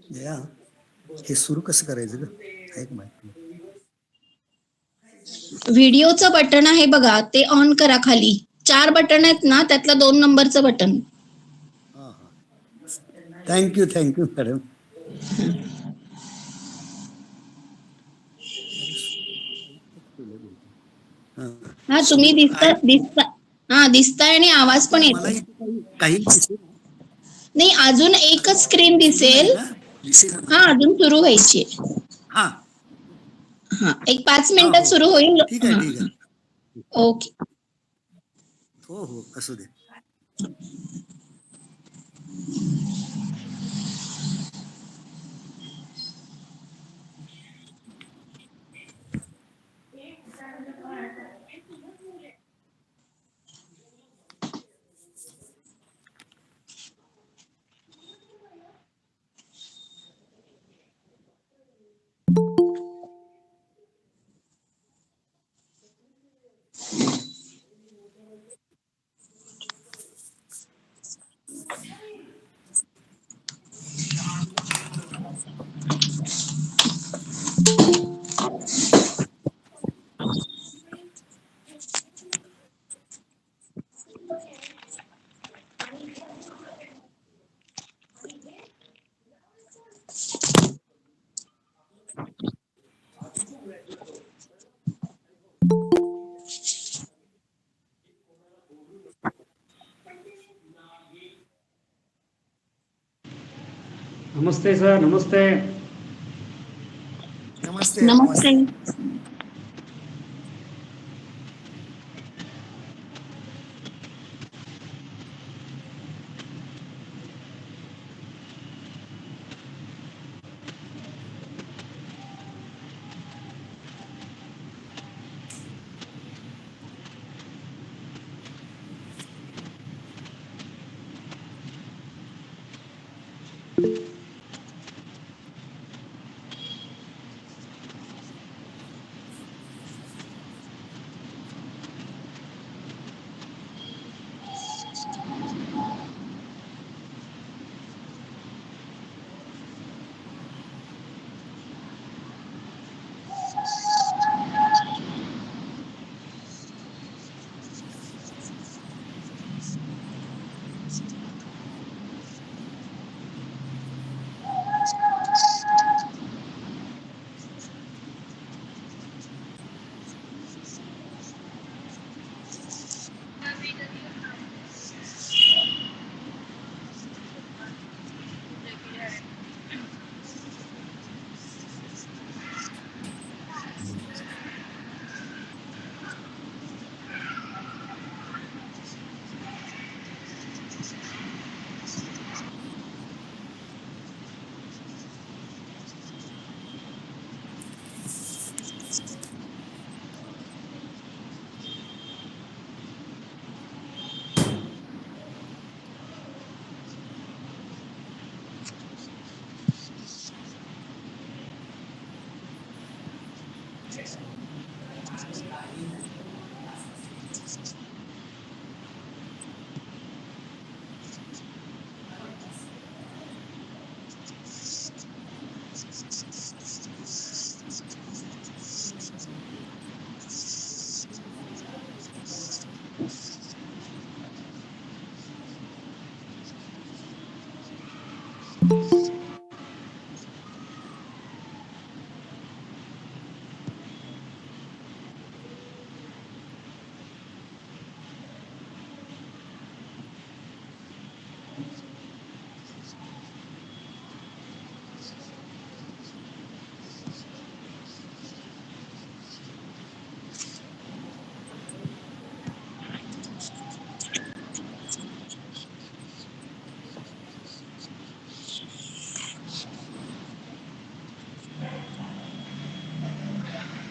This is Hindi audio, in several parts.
जया, हे सुरू कसं करायचं ग? ऐक माहिती. व्हिडिओचं बटन आहे बघा, ते ऑन करा. खाली 4 बटन आहेत ना, त्यातलं 2 नंबरचं बटन. हां हां, थँक्यू मॅडम. हा, तुम्ही सुरू आहे. दिसताय आणि आवाज पण मला येतो. इथे काही नाही, अजून एकच स्क्रीन सुरू नाही दिसेल. ना, दिसेल ना. हा, अजून सुरू व्हायची. हा हा, एक 5 हा, मिनिटात हो सुरू हो, होईल. ठीक आहे हा, ठीक आहे. ओके. हो हो, असू दे. नमस्ते सर, नमस्ते. नमस्ते नमस्ते. नमस्ते.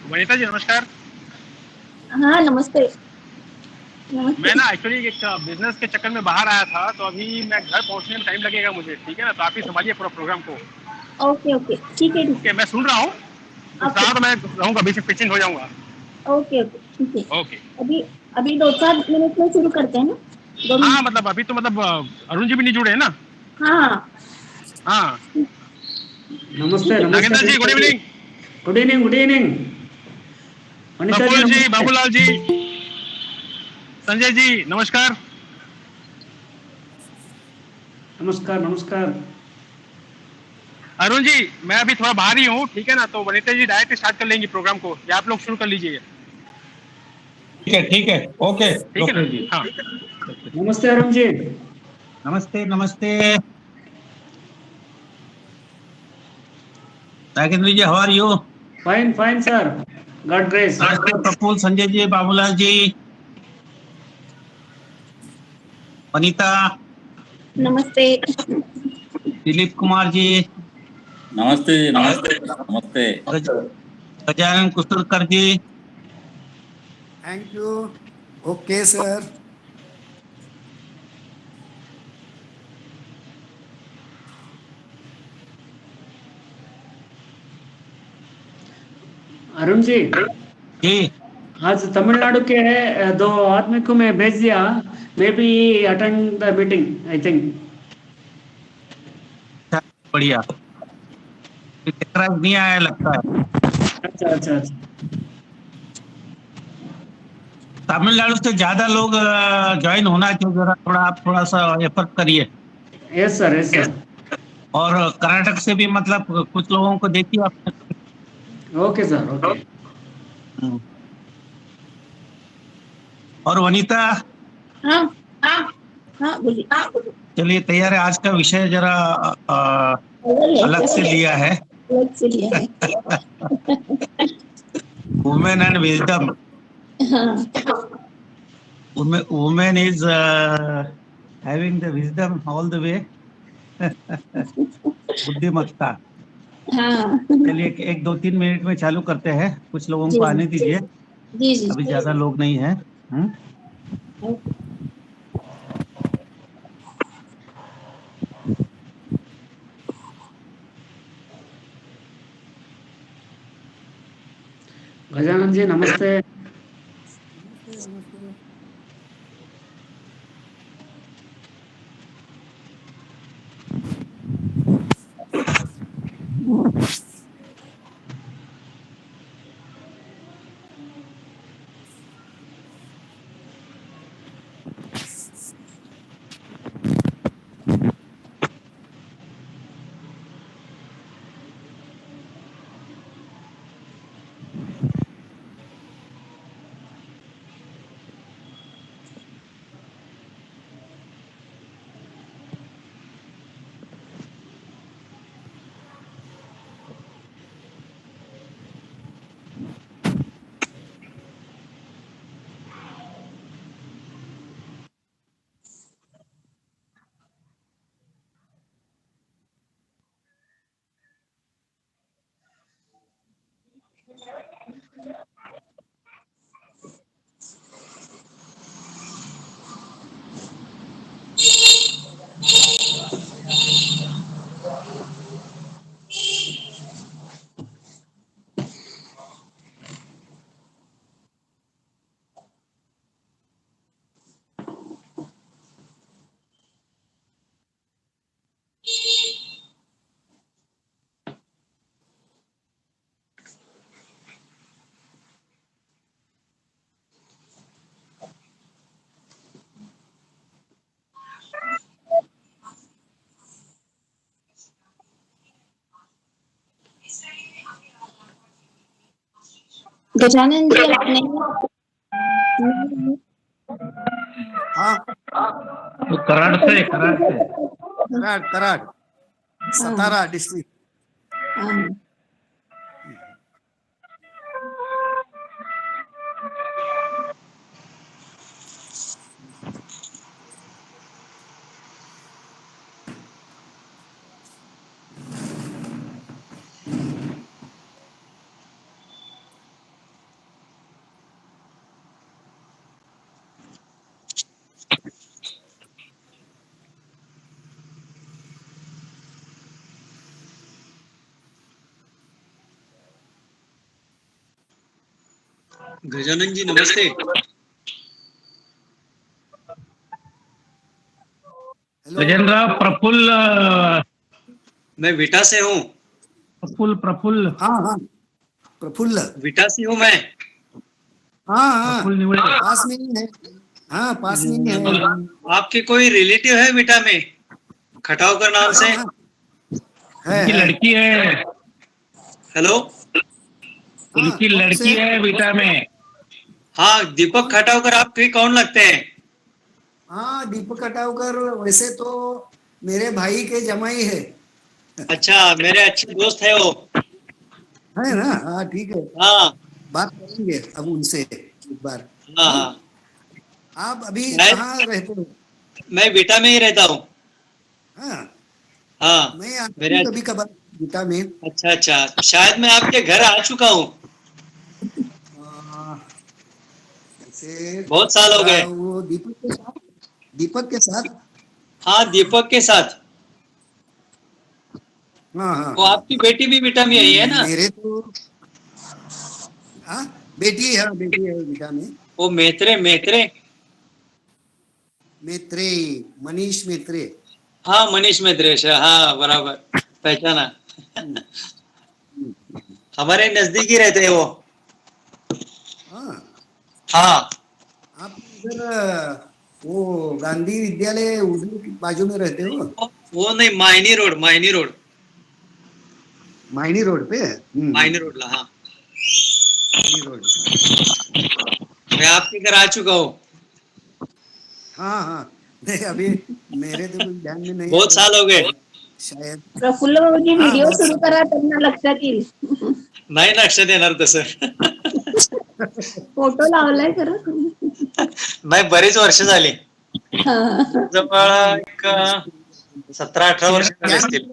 वनिता जी नमस्कार. हाँ, नमस्ते. मैं नमस्ते. ना एक्चुअली एक बिजनेस के चक्कर में बाहर आया था, तो अभी मैं घर पहुंचने में टाइम लगेगा मुझे, ठीक है ना? तो आप ही संभालिए पूरा प्रोग्राम को. Okay, okay. ठीक है, ठीक ओके, मैं सुन रहा हूँ. है. कुछ ओके, कहा तो मैं रहूँगा, बीच में पिचिंग हो जाऊंगा. Okay, okay. ठीक है. ओके. अभी अभी 2-4 मिनट में शुरू करते हैं ना? 2 हाँ, मिनट. मतलब अभी तो मतलब अरुण जी भी नहीं जुड़े हैं ना. हाँ, हाँ. हाँ, नमस्ते Nagendra ji, good evening. Good evening, good evening. Vanita Praful ji, नमस्ते। बाबूलाल जी, संजय जी, नमस्कार। नमस्कार नमस्कार। अरुण जी, मैं अभी थोड़ा बाहर ही हूँ, ठीक है ना, तो वनिता जी डायरेक्ट स्टार्ट कर लेंगी प्रोग्राम को, या आप लोग शुरू कर लीजिए। ठीक है ओके ठीक है ना? ओके जी। हाँ। नमस्ते अरुण जी। नमस्ते नमस्ते Nagendra ji, how are you? Fine fine sir, God grace. नमस्ते प्रफुल्ल, संजय जी, बाबूलाल जी, वनीता, नमस्ते। दिलीप कुमार जी, नमस्ते जी, नमस्ते नमस्ते। गज, Gajanan Kushalkar ji, thank you. Okay sir. Arun ji, जी आज तमिलनाडु के दो आदमी को मैं भेज दिया। Maybe attend the meeting I think. अच्छा, बढ़िया। नहीं आया लगता है। अच्छा अच्छा अच्छा। तमिलनाडु से ज्यादा लोग ज्वाइन होना चाहिए, जरा थोड़ा आप थोड़ा सा एफर्ट करिए। Yes sir, yes sir. और कर्नाटक से भी मतलब कुछ लोगों को देखिए आपने। Okay sir, okay. हम्म। और वनीता, हाँ हाँ, बोलिए। चलिए तैयार है। आज का विषय जरा अलग है अलग क्या? से लिया है। अलग से लिया है। Women and wisdom. हाँ Woman is having the wisdom all the way. बुद्धिमत्ता। हाँ। चलिए एक 2-3 मिनट में चालू करते हैं, कुछ लोगों जी को जी आने दीजिए। जी जी। अभी ज्यादा लोग नहीं है। गजानन जी नमस्ते। नमस्ते नमस्ते। गजानन जी आपने हाँ। तो कराड़ से कराड कराड हाँ सतारा डिस्ट्रिक्ट। हाँ। गजानन जी नमस्ते। हेलो। गजेंद्र प्रफुल्ल मैं विटा से हूँ। प्रफुल्ल हाँ प्रफुल्ल। विटा से हूँ मैं। हाँ प्रफुल्ल निवड़े। पास में ही है। हाँ पास में ही है। आपके कोई रिलेटिव है विटा में, खटावकर नाम से? हाँ, है उनकी लड़की है, हेलो, उनकी कौन लड़की से? है विटा में। हाँ दीपक खटावकर आपके कौन लगते हैं? हाँ दीपक खटावकर वैसे तो मेरे भाई के जमाई है। अच्छा, मेरे अच्छे दोस्त है वो। है ना? हाँ ठीक है, हाँ बात करेंगे अब उनसे एक बार। हाँ हाँ, आप अभी मैं- कहाँ रहते हो? मैं विटा में ही रहता हूँ। हाँ हाँ मैं आता मेरे हूँ कभी कभार गीता में। अच्छा, शायद मैं आपके घर आ चुका हूँ, ऐसे बहुत साल हो गए। वो दीपक के साथ। हाँ दीपक के साथ। हाँ हाँ वो आपकी बेटी भी विटा में आई है ना? मेरे तो हाँ बेटी है गीता में। वो मेत्रे मेत्रे, मनीष मेत्रे। हाँ मनीष मेत्रेश, हाँ बराबर पहचाना। हमारे नजदीक ही रहते हैं वो। हाँ हाँ आप इधर वो गांधी विद्यालय उधर की बाजू में रहते हो? वो नहीं, मायनी रोड मायनी रोड पे? मायनी रोड हाँ। मायनी रोड। मैं आपके घर आ चुका हूँ, हाँ नहीं अभी मेरे तो कुछ ध्यान में नहीं बहुत आया, साल हो गए। शायद। प्रफुल्ल बाबूजी हाँ, व्हिडिओ बहुत सुरू चांगलं. करा, त्यांना लक्षात येईल. नाही लक्ष देणार तसं. फोटो लावलाय खरं. नाही बरीच वर्ष झाली, हा. जवळ एक 17-18 वर्ष झाली असतील.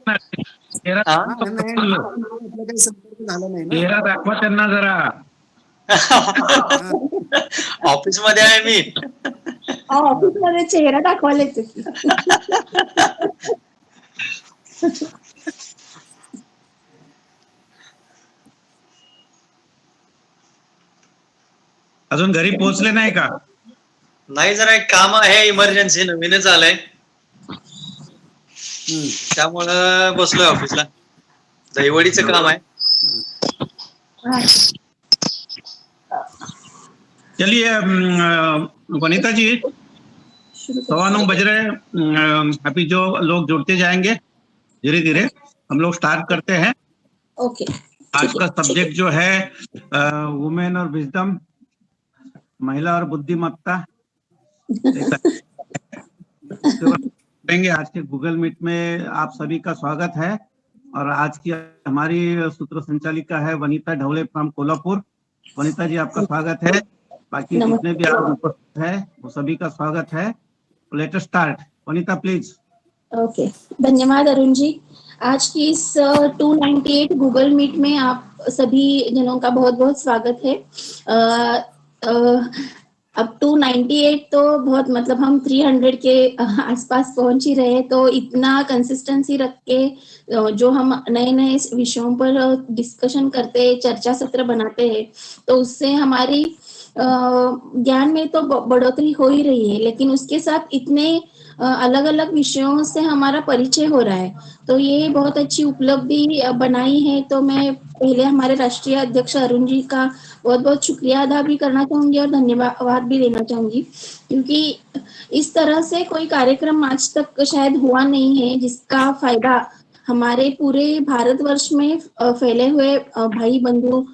चेहरा हा? हाँ, नहीं, आपला काही संपर्क झाला नाही ना. चेहरा दाखवा त्यांना जरा. ऑफिस मध्ये आहे मी. ऑफिस मध्ये चेहरा दाखवायला येतो की. अजून घरी पोहोचले नाही का? नाही, जरा एक काम आहे, इमर्जन्सी नवीनच आलंय, त्यामुळं बसलोय ऑफिसला. दहीवडीचं काम आहे. चलिए वनिता जी, 9:15 बज रहे हैं। अभी जो लोग जुड़ते जाएंगे धीरे धीरे हम लोग स्टार्ट करते हैं। ओके. आज का सब्जेक्ट जो है वुमेन और विजडम, महिला और बुद्धिमत्ता करेंगे। आज के गूगल मीट में आप सभी का स्वागत है। और आज की हमारी सूत्र संचालिका है वनिता ढवले फ्रॉम कोल्हापुर। वनिता जी आपका स्वागत है। बाकी जितने भी आप उपस्थित है वो सभी का स्वागत है। Let us start. Vanita please. Okay, धन्यवाद अरुण जी। आज की इस 298 गूगल मीट में आप सभी जनों का बहुत बहुत स्वागत है। अब 298 तो बहुत, मतलब हम 300 के आसपास पहुंच ही रहे, तो इतना कंसिस्टेंसी रख के जो हम नए नए विषयों पर डिस्कशन करते, चर्चा सत्र बनाते हैं, तो उससे हमारी ज्ञान में तो बढ़ोतरी हो ही रही है, लेकिन उसके साथ इतने अलग अलग विषयों से हमारा परिचय हो रहा है, तो ये बहुत अच्छी उपलब्धि बनाई है। तो मैं पहले हमारे राष्ट्रीय अध्यक्ष अरुण जी का बहुत बहुत शुक्रिया अदा भी करना चाहूंगी और धन्यवाद भी देना चाहूंगी, क्योंकि इस तरह से कोई कार्यक्रम आज तक शायद हुआ नहीं है जिसका फायदा हमारे पूरे भारतवर्ष में फैले हुए भाई बंधु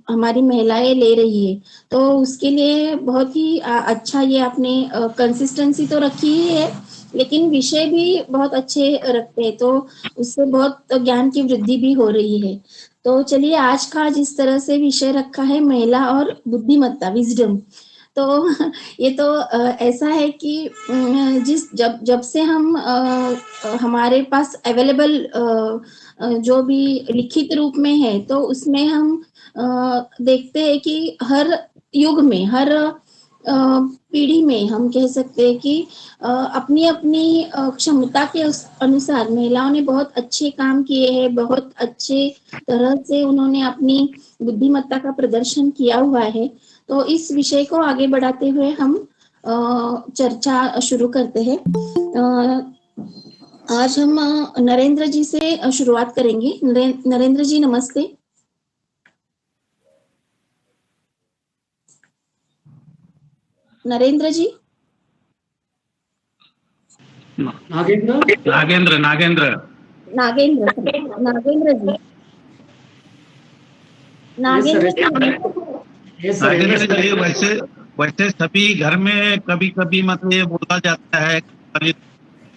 हमारी महिलाएं ले रही है। तो उसके लिए बहुत ही अच्छा ये आपने कंसिस्टेंसी तो रखी ही है, लेकिन विषय भी बहुत अच्छे रखते हैं, तो उससे बहुत ज्ञान की वृद्धि भी हो रही है। तो चलिए, आज का जिस तरह से विषय रखा है महिला और बुद्धिमत्ता, विजडम, तो ये तो ऐसा है कि जब से हम हमारे पास अवेलेबल जो भी लिखित रूप में है, तो उसमें हम देखते हैं कि हर युग में, हर पीढ़ी में हम कह सकते हैं कि अपनी अपनी क्षमता के अनुसार महिलाओं ने बहुत अच्छे काम किए हैं, बहुत अच्छे तरह से उन्होंने अपनी बुद्धिमत्ता का प्रदर्शन किया हुआ है। तो इस विषय को आगे बढ़ाते हुए हम चर्चा शुरू करते हैं। आज हम नरेंद्र जी से शुरुआत करेंगे। नरेंद्र जी नमस्ते। नरेंद्र जी। नागेंद्र। नागेंद्र नागेंद्र नागेंद्र जी। नागेंद्र जी। यस सर, नागेंद्र जी, वैसे वैसे सभी घर में कभी कभी मतलब ये बोला जाता है कि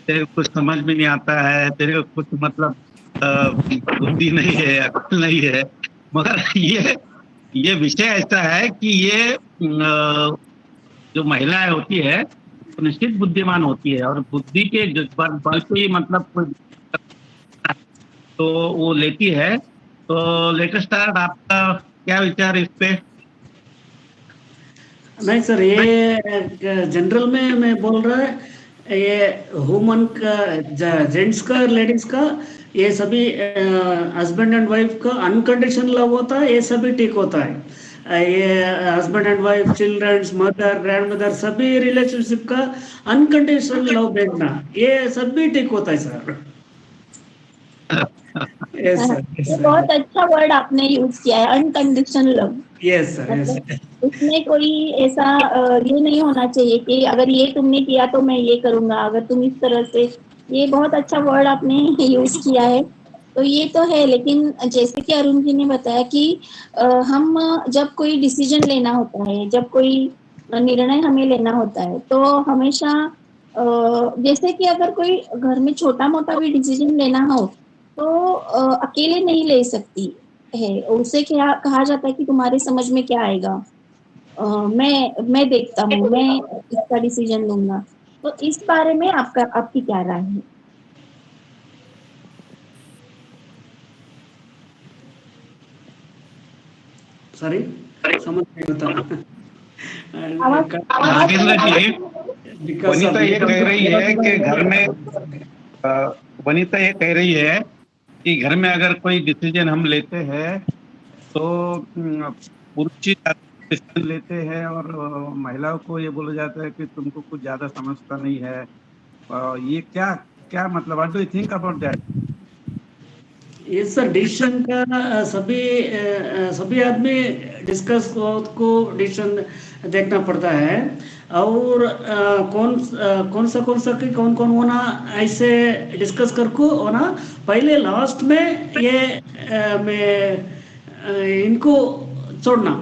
तेरे को कुछ समझ में नहीं आता है, तेरे को कुछ मतलब बुद्धि नहीं है, अक्ल नहीं है। मगर ये विषय ऐसा है कि ये जो महिलाएं होती है वो निश्चित बुद्धिमान होती है और बुद्धि के बल पे ही मतलब तो वो लेती है। तो लेटेस्ट स्टार्ट, आपका क्या विचार इस पे? नहीं सर, ये जनरल में मैं बोल रहा है, ये वुमन का, जेंट्स का, लेडीज का, ये सभी हस्बैंड एंड वाइफ का अनकंडीशनल लव होता है, ये सभी ठीक होता है। ये husband and wife, childrens, mother, grandmother, सभी रिलेशनशिप का अनकंडीशनल लव देखना, ये सभी ठीक होता है सर। यस सर, यस ये सर, बहुत अच्छा वर्ड आपने यूज किया है, unconditional love. Yes sir, yes मतलब उसमें कोई ऐसा ये नहीं होना चाहिए कि अगर ये तुमने किया तो मैं ये करूंगा, अगर तुम इस तरह से। ये बहुत अच्छा वर्ड आपने यूज किया है। तो ये तो है, लेकिन जैसे कि अरुण जी ने बताया कि हम जब कोई डिसीजन लेना होता है, जब कोई निर्णय हमें लेना होता है, तो हमेशा जैसे कि अगर कोई घर में छोटा मोटा भी डिसीजन लेना हो तो अकेले नहीं ले सकती है। उसे क्या कहा जाता है कि तुम्हारे समझ में क्या आएगा, मैं देखता हूँ, मैं इसका डिसीजन लूंगा। तो इस बारे में आपकी क्या राय है? सॉरी, समझ नहीं होता। नागेंद्र जी, वनिता ये कह रही है कि घर में वनिता ये कह रही है कि घर में अगर कोई डिसीजन हम लेते हैं तो पुरुष ही डिसीजन लेते हैं और महिलाओं को ये बोला जाता है कि तुमको कुछ ज्यादा समझता नहीं है। ये क्या क्या मतलब, what do you think about that? ये सर, डिसीजन का सभी आदमी डिस्कस को डिसीजन देखना पड़ता है। और कौन सा कि कौन कौन होना, ऐसे डिस्कस करको होना। पहले लास्ट में ये इनको छोड़ना,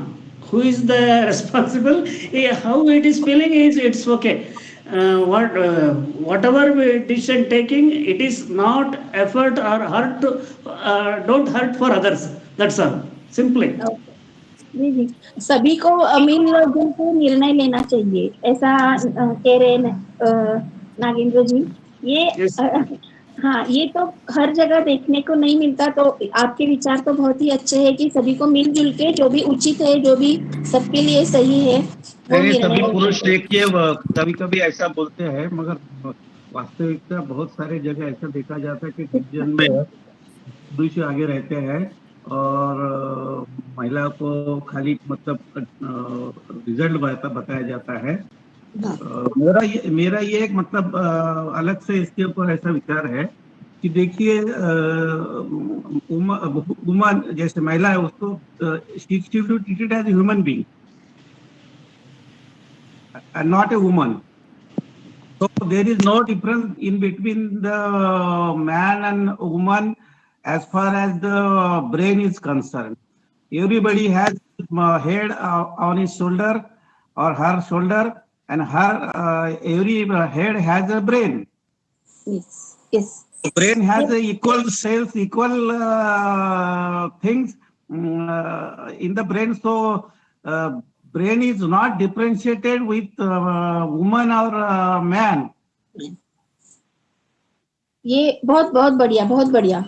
who is the responsible, how it is feeling is it's okay. Whatever decision taking, it is not effort or hurt, don't hurt for others, that's all, simply. जी जी, सभी को मिलजुल के निर्णय लेना चाहिए, ऐसा कह रहे नागेंद्र जी। ये Yes. हाँ, ये तो हर जगह देखने को नहीं मिलता। तो आपके विचार तो बहुत ही अच्छे हैं कि सभी को मिलजुल के जो भी उचित है, जो भी सबके लिए सही है, वो नहीं, सभी निर्णय। पुरुष देखिए कभी कभी ऐसा बोलते हैं, मगर वास्तविकता बहुत सारे जगह ऐसा देखा जाता है कि डिसीजन में पुरुष आगे रहते हैं और महिला को खाली मतलब रिजल्ट बताया जाता है। मेरा ये एक मतलब अलग से इसके ऊपर ऐसा विचार है कि देखिए, वुमन जैसे महिला है उसको treated as human being and not a woman. So there is no difference in between the man and woman as far as the brain is concerned. Everybody has head on his shoulder or her shoulder, and every head has a brain. Yes, yes. The brain has a equal cells, equal things in the brain. So brain is not differentiated with woman or man. ये बहुत बहुत बढ़िया, बहुत बढ़िया।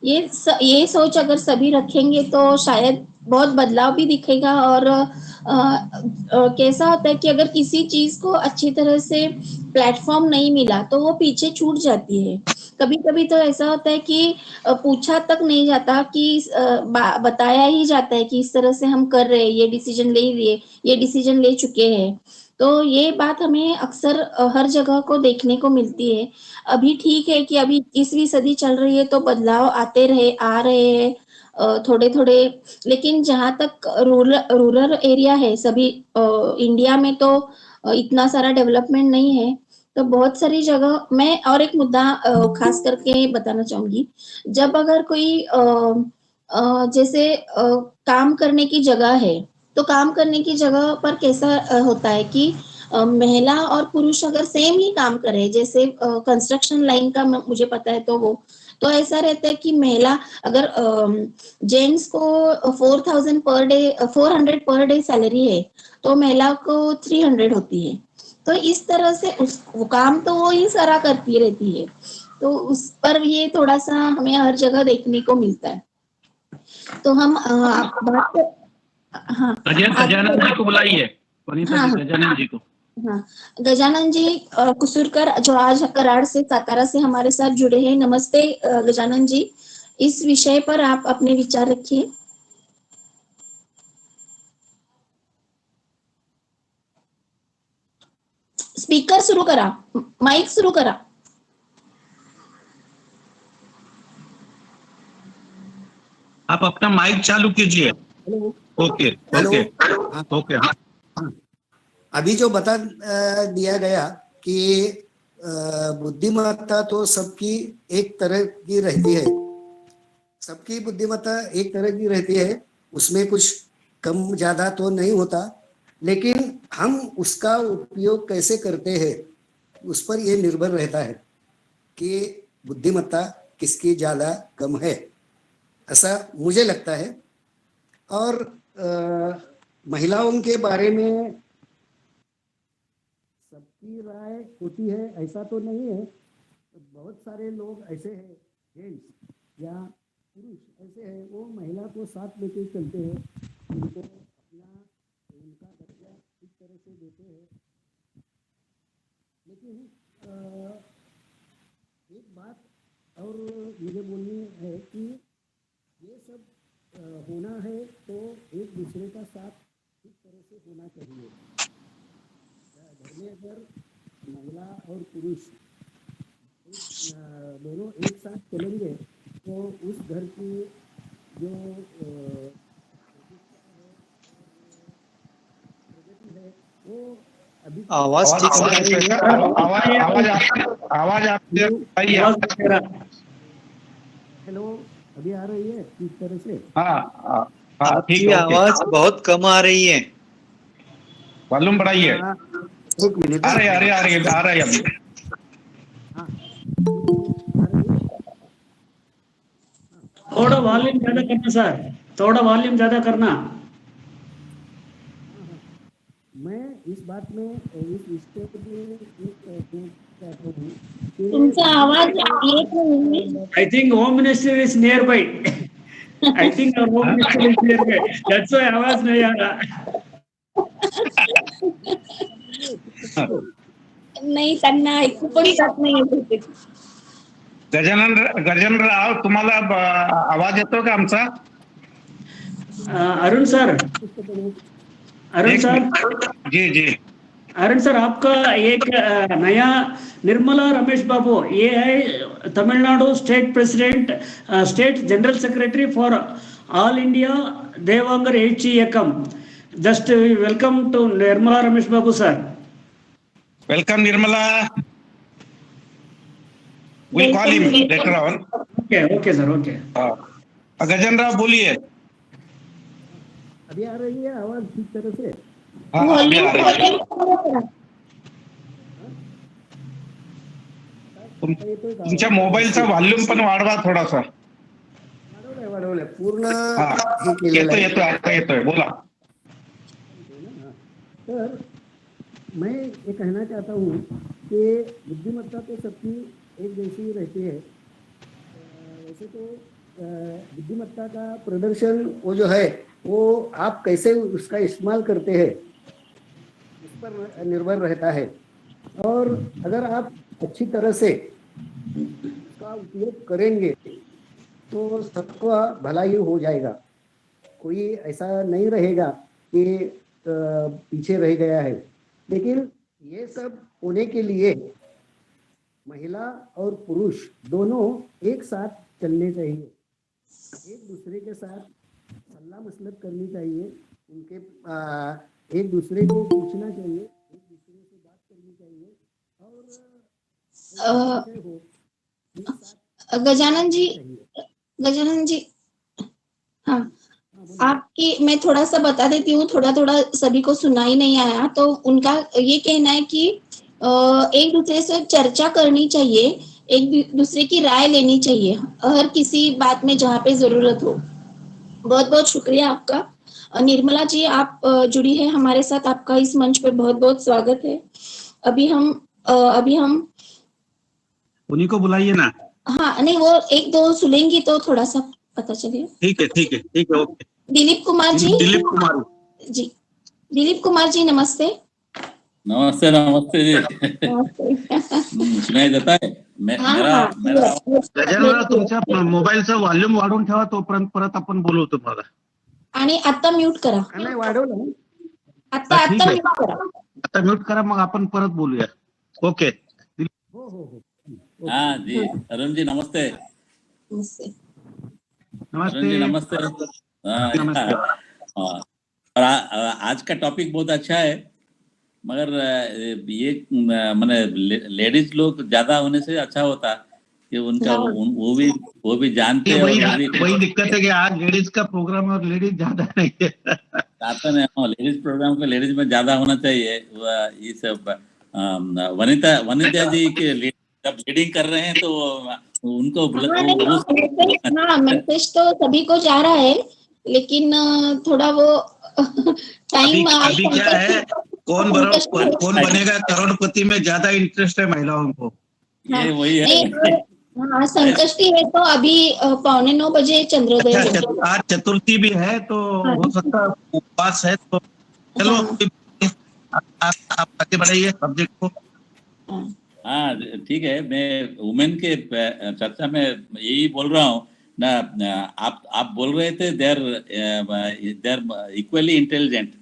ये सोच अगर सभी रखेंगे तो शायद बहुत बदलाव भी दिखेगा। और कैसा होता है कि अगर किसी चीज को अच्छी तरह से प्लेटफॉर्म नहीं मिला तो वो पीछे छूट जाती है। कभी कभी तो ऐसा होता है कि पूछा तक नहीं जाता कि बताया ही जाता है कि इस तरह से हम कर रहे हैं, ये डिसीजन ले लिए, ये डिसीजन ले चुके हैं। तो ये बात हमें अक्सर हर जगह को देखने को मिलती है। अभी ठीक है कि अभी 21वीं सदी चल रही है तो बदलाव आ रहे हैं थोड़े-थोड़े, लेकिन जहाँ तक रूरल एरिया है सभी इंडिया में तो इतना सारा डेवलपमेंट नहीं है। तो बहुत सारी जगह मैं और एक मुद्दा खास करके बताना चाहूँगी। जब अगर कोई जैसे काम करने की जगह है, तो काम करने की जगह पर कैसा होता है कि महिला और पुरुष अगर सेम ही काम करे, जैसे कंस्ट्रक्शन लाइन का मुझे पता है तो ऐसा रहता है कि महिला अगर जेंट्स को 400 पर डे सैलरी है तो महिला को 300 होती है। तो इस तरह से वो काम तो वो ही सारा करती रहती है, तो उस पर ये थोड़ा सा हमें हर जगह देखने को मिलता है। तो हम हाँ गजानन जी को बुलाइए, वनीता हाँ जी, गजानन जी को। हाँ, गजानन जी कुसुरकर जो आज कराड़ से सातारा से हमारे साथ जुड़े हैं। नमस्ते गजानन जी, इस विषय पर आप अपने विचार रखिए। स्पीकर सुरू करा, माइक सुरू करा। आप अपना माइक चालू कीजिए। Okay hello. ओके हाँ, ओके। हाँ अभी जो बता दिया गया कि बुद्धिमत्ता तो सबकी एक तरह की रहती है, सबकी बुद्धिमत्ता एक तरह की रहती है, उसमें कुछ कम ज्यादा तो नहीं होता, लेकिन हम उसका उपयोग कैसे करते हैं उस पर यह निर्भर रहता है कि बुद्धिमत्ता किसकी ज्यादा कम है, ऐसा मुझे लगता है। और महिलाओं के बारे में सबकी राय होती है ऐसा तो नहीं है, बहुत सारे लोग ऐसे हैं, जेंट्स या पुरुष ऐसे हैं, वो महिला को साथ लेके चलते हैं, उनको उनका दर्जा इस तरह से देते हैं। लेकिन एक बात और मुझे बोलनी है कि ये सब होना है तो एक दूसरे का साथ इस तरह से होना चाहिए। घर में अगर महिला और पुरुष दोनों एक साथ चलेंगे तो उस घर की जो प्रगति है वो अभी आवाज ठीक से आ रही है? आवाज हेलो, अभी आ रही है इस तरह से? हाँ आपकी आवाज बहुत कम आ रही है। वॉल्यूम बढ़ाइए। एक मिनट। आ रही अभी। हाँ, थोड़ा वॉल्यूम ज्यादा करना सर, थोड़ा वॉल्यूम ज्यादा करना। मैं इस बात में इस विषय में तुमचा आवाज येत नाही। I think Home Minister is nearby. I think our Home Minister is nearby. That's why आवाज नहीं आ रहा। नाही, त्यांना ऐकू पण जात नाही बहुतेक। गजानन राव, तुम्हाला आवाज येतो का आमचा? अरुण सर, जी जी अरुण सर, आपका एक नया निर्मला रमेश बाबू, ये है Tamil Nadu state president, state general secretary for all India Devangar H एकम। Just welcome to Nirmala Ramesh Babu sir. Welcome Nirmala. We'll call him later on. Okay sir, okay. Gajanan Rao बोलिए। अभी आ रही है आवाज ठीक तरह से? अभी आ रही है। तुमच्या मोबाईलचा व्हॉल्यूम पण वाढवा थोडासा। वाढवलंय पूर्ण हे केलेलं आहे। येतोय आता येतोय, बोला। तर मैं ये कहना चाहता हूँ कि बुद्धिमत्ता तो सबकी एक जैसी रहती है। वैसे तो बुद्धिमत्ता का प्रदर्शन वो जो है वो आप कैसे उसका इस्तेमाल करते हैं उस पर निर्भर रहता है। और अगर आप अच्छी तरह से उसका उपयोग करेंगे तो सबका भला ही हो जाएगा, कोई ऐसा नहीं रहेगा कि पीछे रह गया है। लेकिन ये सब होने के लिए महिला और पुरुष दोनों एक साथ चलने चाहिए, एक दूसरे के साथ सलाह मसलत करनी चाहिए, उनके एक दूसरे को पूछना चाहिए, एक दूसरे से बात करनी चाहिए और अ, हो एक साथ गजानन जी, चाहिए। गजानन जी, हाँ, हाँ, बोलिए। आपकी मैं थोड़ा सा बता देती हूँ, थोड़ा थोड़ा सभी को सुनाई नहीं आया, तो उनका ये कहना है कि एक दूसरे से चर्चा करनी चाहिए, एक दूसरे की राय लेनी चाहिए हर किसी बात में जहाँ पे जरूरत हो। बहुत बहुत शुक्रिया आपका। निर्मला जी, आप जुड़ी है हमारे साथ, आपका इस मंच पे बहुत बहुत स्वागत है। अभी हम उन्हीं को बुलाइए ना। हाँ, नहीं, वो एक दो सुनेंगी तो थोड़ा सा पता चलेगा। ठीक है, ठीक है, ठीक है, ओके। दिलीप कुमार जी, दिलीप कुमार जी, दिलीप कुमार जी नमस्ते। नमस्ते नमस्ते जी। नमस्ते। सुनाई देता है? हाँ मेरा हाँ, मेरा गजानन तुमच्या मोबाईलचा व्हॉल्यूम वाढवून ठेवा, तोपर्यंत परत आपण बोलवू तुम्हाला. आणि आता म्यूट करा, नाही वाढवलं ना? आता ठीक आता आहे, म्यूट करा। आता म्यूट करा, मग आपण परत बोलूया. ओके. हो हो हो. हाँ जी, अरुण जी नमस्ते। नमस्ते। अरुण जी नमस्ते. नमस्ते। हाँ, नमस्ते. हाँ। और आज का टॉपिक बहुत अच्छा है, मगर ये मैंने लेडीज लोग ज्यादा होने से अच्छा होता कि उनका हाँ। वो भी जानते हैं और वो भी वही दिक्कत है कि आज लेडीज का प्रोग्राम है और लेडीज ज्यादा नहीं है. चाहते हैं लेडीज प्रोग्राम पे लेडीज में ज्यादा होना चाहिए। ये सब वनिता जी के जब लीडिंग कर रहे हैं तो उनको हाँ, मैसेज तो सभी को जा रहा है, लेकिन थोड़ा वो टाइम अभी क्या है, कौन बनेगा करोड़पति में ज्यादा इंटरेस्ट है महिलाओं को. ये वही है। नहीं, हाँ, संकष्टी है तो अभी 8:45 चंद्रोदय अच्छा, है। आज चतुर्थी भी है तो हो सकता है उपवास है, तो चलो आप आगे बढ़ाइए सब्जेक्ट को. हाँ ठीक है, मैं वुमेन के चर्चा में यही बोल रहा हूँ ना। आप बोल रहे थे देर इक्वली इंटेलिजेंट,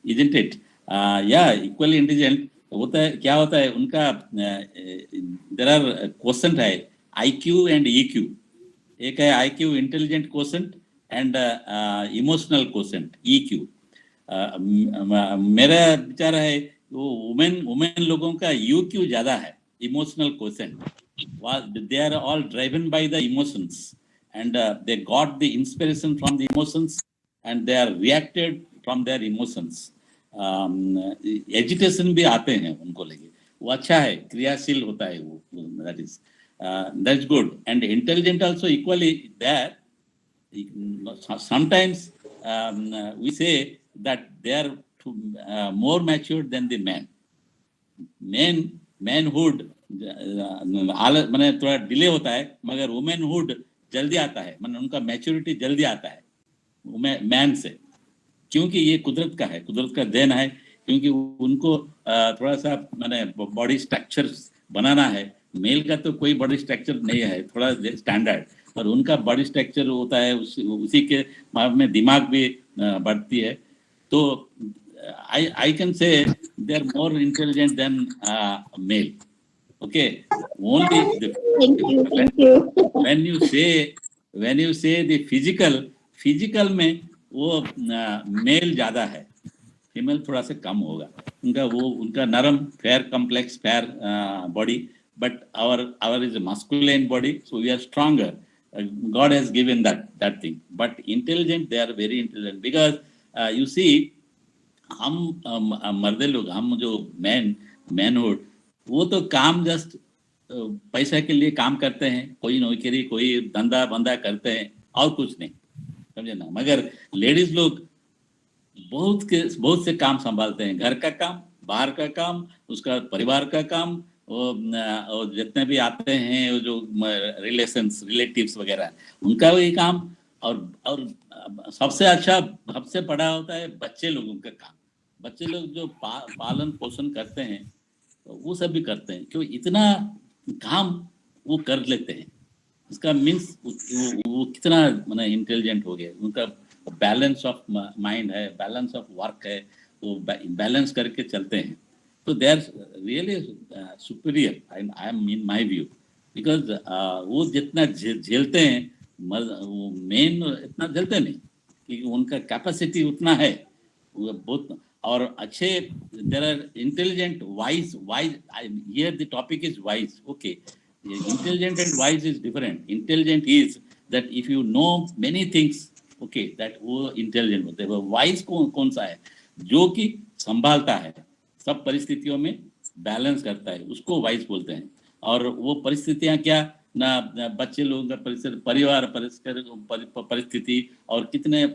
इजंट इट? या इक्वली इंटेलिजेंट होता है, क्या होता है उनका? देर आर क्वेश्चन है IQ एंड EQ। एक है IQ intelligent क्वेश्चंट and emotional क्वेश्चंट EQ। मेरा विचार है वो वुमेन लोगों का UQ ज्यादा है, emotional quotient. They are all driven by the emotions and they got the inspiration from the emotions and they are reacted from their emotions. Education भी आते हैं उनको लेके, वो अच्छा है, क्रियाशील होता है वो, that is good. And intelligent also equally there. Sometimes we say that they are more matured than the men. Manhood मैंने थोड़ा डिले होता है, मगर वुमेनहुड जल्दी आता है, मैंने उनका मैच्योरिटी जल्दी आता है मैन से, क्योंकि ये कुदरत का है, कुदरत का देन है। क्योंकि उनको थोड़ा सा मैंने बॉडी स्ट्रक्चर बनाना है। मेल का तो कोई बॉडी स्ट्रक्चर नहीं है, थोड़ा स्टैंडर्ड, पर उनका बॉडी स्ट्रक्चर होता है, उसी के में दिमाग भी बढ़ती है। तो I can say they are more intelligent than male. Okay, only Thank you. when you say the physical में वो मेल ज्यादा है, फीमेल थोड़ा सा कम होगा। उनका नरम, fair, complex, fair body, but our is a masculine body, so we are stronger. God has given that thing. But intelligent, they are very intelligent, because you see, हम मर्दे लोग, हम जो मैनहुड, वो तो काम जस्ट पैसा के लिए काम करते हैं, कोई नौकरी, कोई धंधा बंदा करते हैं, और कुछ नहीं, समझे ना। मगर लेडीज लोग बहुत से काम संभालते हैं, घर का काम, बाहर का काम, उसका परिवार का काम, और जितने भी आते हैं वो जो रिलेटिव्स वगैरह, उनका वही काम, और सबसे अच्छा, सबसे बड़ा होता है बच्चे लोगों का काम। बच्चे लोग जो पालन पोषण करते हैं, वो सब भी करते हैं, क्यों इतना काम वो कर लेते हैं। इसका मीन्स वो कितना माने इंटेलिजेंट हो गए, उनका बैलेंस ऑफ माइंड है, बैलेंस ऑफ वर्क है, वो बैलेंस करके चलते हैं। So they are really superior. I am in my view, because वो जितना झेलते हैं, वो मेन इतना झेलते नहीं, क्योंकि उनका कैपेसिटी उतना है, वो बहुत और अच्छे. There are intelligent, wise. Here the topic is wise. Okay, intelligent and wise is different. Intelligent is that if you know many things, okay, that वो इंटेलिजेंट होते हैं. वाइज कौन सा है? जो कि संभालता है, सब परिस्थितियों में बैलेंस करता है, उसको वाइज बोलते हैं. और वो परिस्थितियां क्या ना, बच्चे लोगों का परिस्थिति, परिवार परिस्थिति और कितने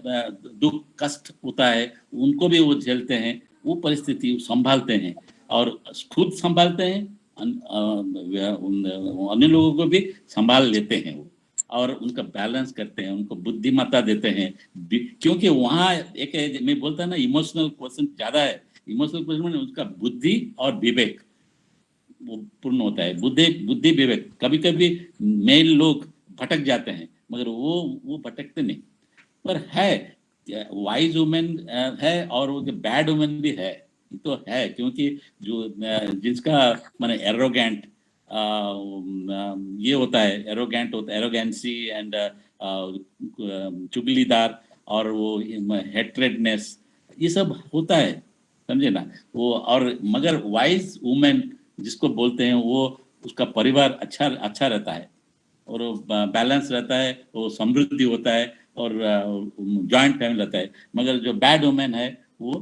दुख कष्ट होता है, उनको भी वो झेलते हैं, वो परिस्थिति संभालते हैं और खुद संभालते हैं, अन्य लोगों को भी संभाल लेते हैं वो, और उनका बैलेंस करते हैं, उनको बुद्धिमत्ता देते हैं. क्योंकि वहाँ एक मैं बोलता है ना, इमोशनल क्वेश्चन ज्यादा है. इमोशनल क्वेश्चन में उसका बुद्धि और विवेक वो पूर्ण होता है. बुद्धि विवेक. कभी कभी मेल लोग भटक जाते हैं, मगर वो भटकते नहीं. पर है वाइज वुमेन है और वो बैड वुमेन भी है, तो है. क्योंकि जो जिसका माने एरोगेंट ये होता है, एरोगेंट होता है, एरोगेंसी एंड चुगलीदार, और वो हेट्रेडनेस, ये सब होता है, समझे ना वो. और मगर वाइज वुमेन जिसको बोलते हैं, वो उसका परिवार अच्छा रहता है और बैलेंस रहता है, वो समृद्धि होता है और जॉइंट फैमिली रहता है. मगर जो बैड वुमेन है वो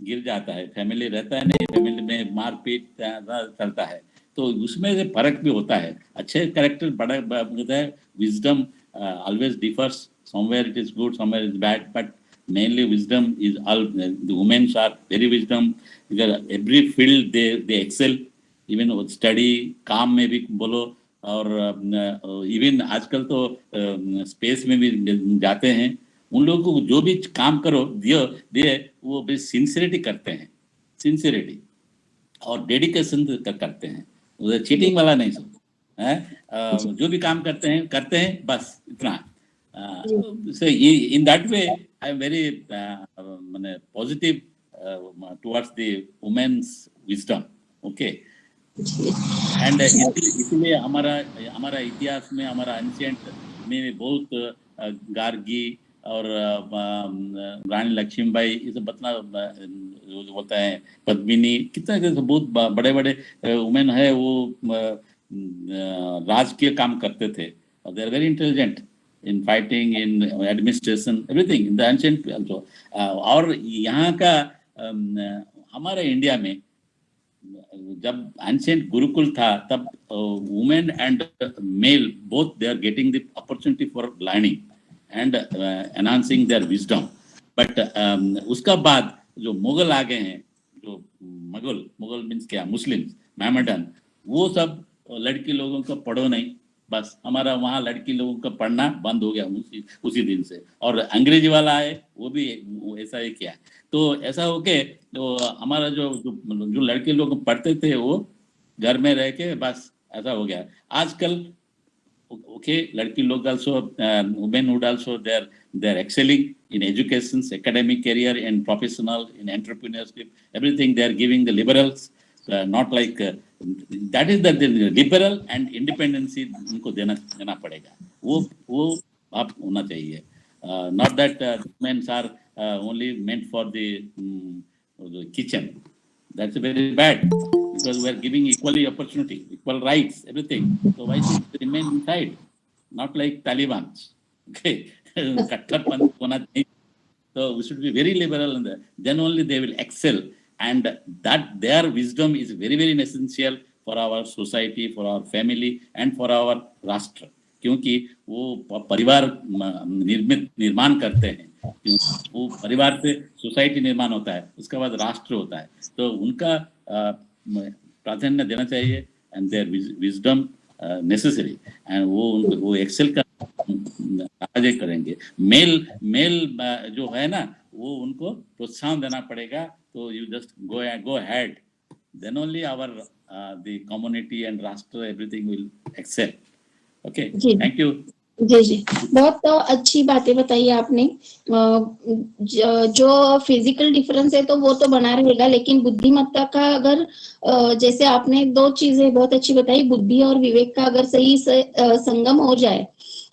गिर जाता है, फैमिली रहता है नहीं, फैमिली में मारपीट चलता है. तो उसमें से फर्क भी होता है. अच्छे कैरेक्टर बड़ा होता है. Wisdom always differs, somewhere it is good, somewhere is bad, but mainly wisdom is all. The women are very wisdom, because every field they excel, even study काम में भी बोलो, और इवन आजकल तो स्पेस में भी जाते हैं. उन लोगों को जो भी काम करो दिए वो भी सिंसियरिटी करते हैं, सिंसियरिटी और डेडिकेशन करते हैं. चीटिंग वाला नहीं सब है. जो भी काम करते हैं बस इतना. So in that way I am very positive towards the women's wisdom. Okay. And इसलिए हमारा इतिहास में, हमारा एंशिएंट में बहुत गार्गी और रानी लक्ष्मीबाई, ये सब बतना होता है, पद्मिनी, कितना बहुत बड़े बड़े वुमेन है, वो राजकीय काम करते थे. They are very intelligent in fighting, in administration, everything in the ancient also. और यहाँ का हमारे इंडिया में जब ancient गुरुकुल था, तब women and male both they are getting the opportunity for learning and enhancing their wisdom. But उसका बाद जो मुगल आ गए हैं, जो मुगल मीन्स क्या, मुस्लिम्स, मोहम्मदन, वो सब लड़की लोगों को पढ़ो नहीं, बस. हमारा वहाँ लड़की लोगों का पढ़ना बंद हो गया उसी दिन से. और अंग्रेजी वाला आए, वो भी ऐसा ही किया. तो ऐसा हो के तो हमारा जो लड़के लोग पढ़ते थे, वो घर में रह के बस ऐसा हो गया. आजकल ओके, लड़की लोग also women also they are excelling in education, academic career, and professional, in entrepreneurship, everything they are giving the liberals. Not like that is the liberal and independency उनको देना पड़ेगा. वो आप होना चाहिए. Not that men are only meant for the kitchen. That's very bad, because we are giving equally opportunity, equal rights, everything. So why should they remain inside? Not like Taliban. Okay, कट्टरपंथ होना चाहिए. So we should be very liberal, and then only they will excel. And that their wisdom is very very essential for our society, for our family, and for our राष्ट्र. क्योंकि वो परिवार निर्माण करते हैं. वो परिवार से सोसाइटी निर्माण होता है, उसके बाद राष्ट्र होता है. तो उनका प्राधान्य देना चाहिए, and their wisdom necessary, and वो एक्सेल का आगे करेंगे. मेल जो है ना, वो उनको प्रोत्साहन देना पड़ेगा. तो you just go ahead, then only our the community and rashtra, everything will excel. Okay, thank you. जी जी, बहुत अच्छी बातें बताई आपने। जो फिजिकल डिफरेंस है तो वो तो बना रहेगा, लेकिन बुद्धिमत्ता का अगर जैसे आपने दो चीजें बहुत अच्छी बताई, बुद्धि और विवेक का अगर सही से संगम हो जाए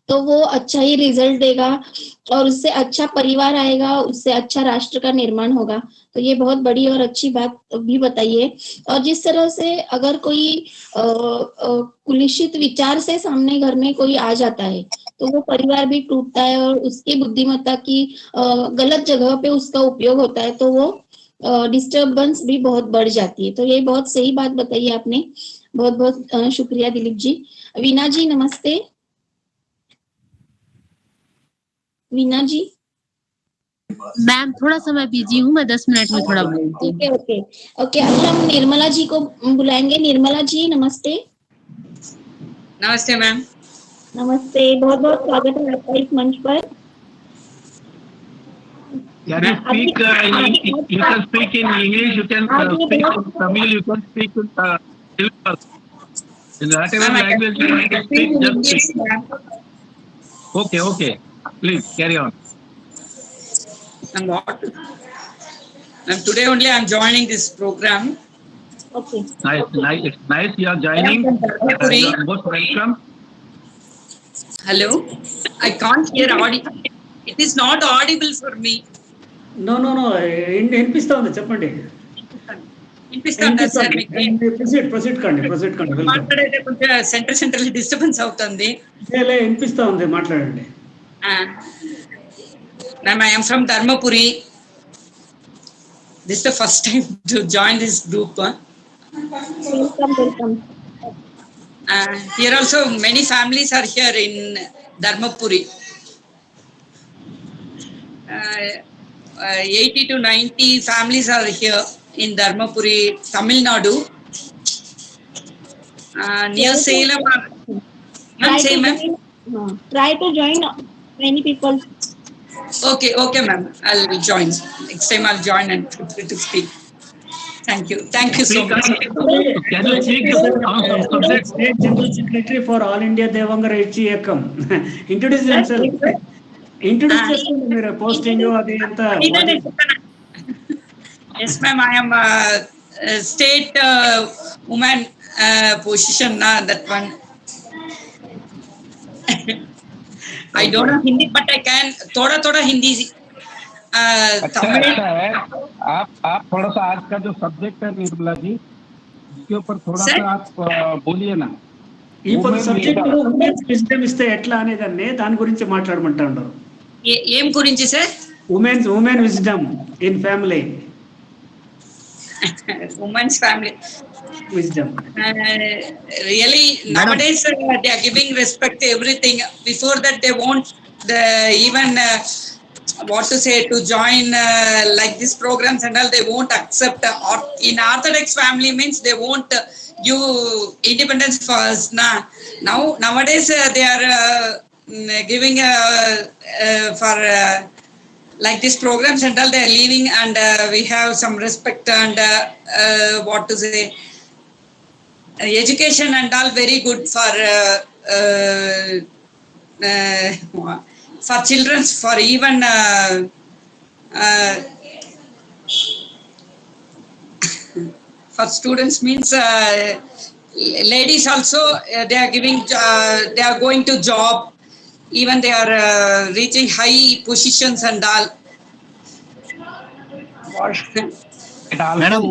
तो वो अच्छा ही रिजल्ट देगा और उससे अच्छा परिवार आएगा, उससे अच्छा राष्ट्र का निर्माण होगा। तो ये बहुत बड़ी और अच्छी बात भी बताइए। और जिस तरह से अगर कोई कुलुषित विचार से सामने घर में कोई आ जाता है तो वो परिवार भी टूटता है और उसकी बुद्धिमत्ता की गलत जगह पे उसका उपयोग होता है, तो वो डिस्टरबेंस भी बहुत बढ़ जाती है। तो ये बहुत सही बात बताई आपने। बहुत बहुत शुक्रिया दिलीप जी। वीना जी नमस्ते। वीना जी। मैम थोड़ा सा मैं बिजी हूँ, मैं 10 मिनट में थोड़ा बोलती हूँ। ओके ओके ओके, अभी हम निर्मला जी को बुलाएंगे। निर्मला जी नमस्ते। नमस्ते मैम। नमस्ते, बहुत बहुत स्वागत है आपका इस मंच पर। Can you speak? You can speak in English. You can speak in Tamil. You can speak in Telugu. In whatever Ma'am, I can language you want to speak speak, in just English, speak. ma'am. Okay, okay. Please carry on. And what? Ma'am, today only I'm joining this program. Okay Nice, nice. It's nice you are I am joining. from You Dharmapuri. are most welcome. Hello. I can't hear audio. It is not audible for me. No no no వినిపిస్తా ఉంది, చెప్పండి. వినిపిస్తుందా సార్ మీకు? ప్రొసీడ్ కండి వెల్కమ్. మాట్లాడేది కొంచెం సెంట్రల్ డిస్టర్బెన్స్ అవుతుంది. వినిపిస్తా ఉంది, మాట్లాడండి. Ma'am, I am from Dharmapuri. This is the first time to join this group. Welcome welcome. Here also many families are here in Dharmapuri. 80 to 90 families are here in Dharmapuri, Tamil Nadu. Near Salem. Try to join many people. Okay, ma'am. I'll join. Next time I'll join and free to speak. Thank you so much. Can you speak on some subject? State General Secretary for All India Devangara Ichi Ekam. Introduce yourself. Introduce చేసుకోండి మీరు, పోస్టింగ్ అది ఎంత. Yes ma'am, I am state woman position, that one. I don't know Hindi but I can थोड़ा Hindi. अच्छा है। आप थोड़ा सा आज का जो सब्जेक्ट है निर्मला जी, इसके ऊपर थोड़ा सा आप बोलिए ना। ఇప్పుడు సబ్జెక్ట్ ఉమెన్స్ విజ్డమ్ ఇస్తే ఎట్లా అనేదాన్ని, దాని గురించి మాట్లాడమంటా ఉన్నారు. ఏం గురించి sir? Women wisdom in family. Women's family wisdom. Really nowadays they are giving respect to everything. Before that they won't even what to say to join like these programs and all. They won't accept. In Orthodox family means they won't give independence for us. Nowadays they are giving for like these programs and all. They are leaving and we have some respect and what to say, education and all very good for children, for even for students means ladies also they are giving they are going to job, even they are reaching high positions and all. Madam,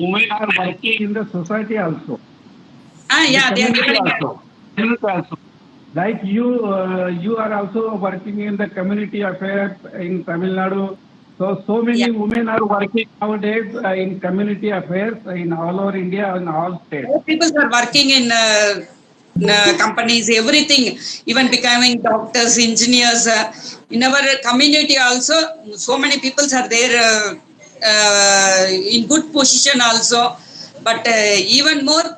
women are working in the society also. Yeah, they are giving also. Like you are also working in the community affairs in Tamil Nadu. So many women are working nowadays in community affairs in all over India and all states. People are working in companies, everything, even becoming doctors, engineers. In our community also, so many people are there in good position also. But even more,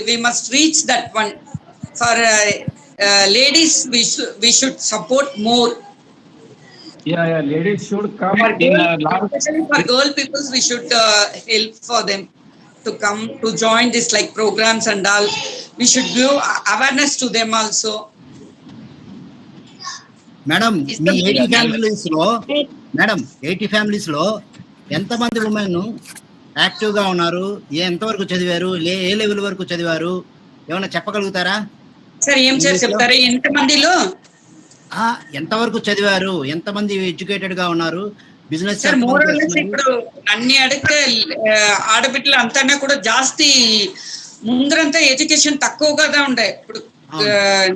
we must reach that one. For ladies, we should support more. Yeah, ladies should come especially for girl people, we should help for them to come to join this like programs and all. We should give awareness to them also. Madam Is me the 80 meaning- families లో మేడం 80 ఫ్యామిలీస్ లో ఎంతమంది ఉమెన్ యాక్టివ్ గా ఉన్నారు, ఎంతవరకు చదివారు, ఏ లెవెల్ వరకు చదివారు, ఏమైనా చెప్పగలుగుతారా? సార్ ఏం సార్ చెప్తారు, ఎంత మందిలో ఎంతవరకు చదివారు, ఎంతమంది ఎడ్యుకేటెడ్ గా ఉన్నారు, బిజినెస్ సార్ మోరల్లెస్ ఇప్పుడు అన్ని అడిగితే ఆడబిడ్డలు అంతా కూడా జాస్తి ముందరంతా ఎడ్యుకేషన్ తక్కువగా ఉండే. ఇప్పుడు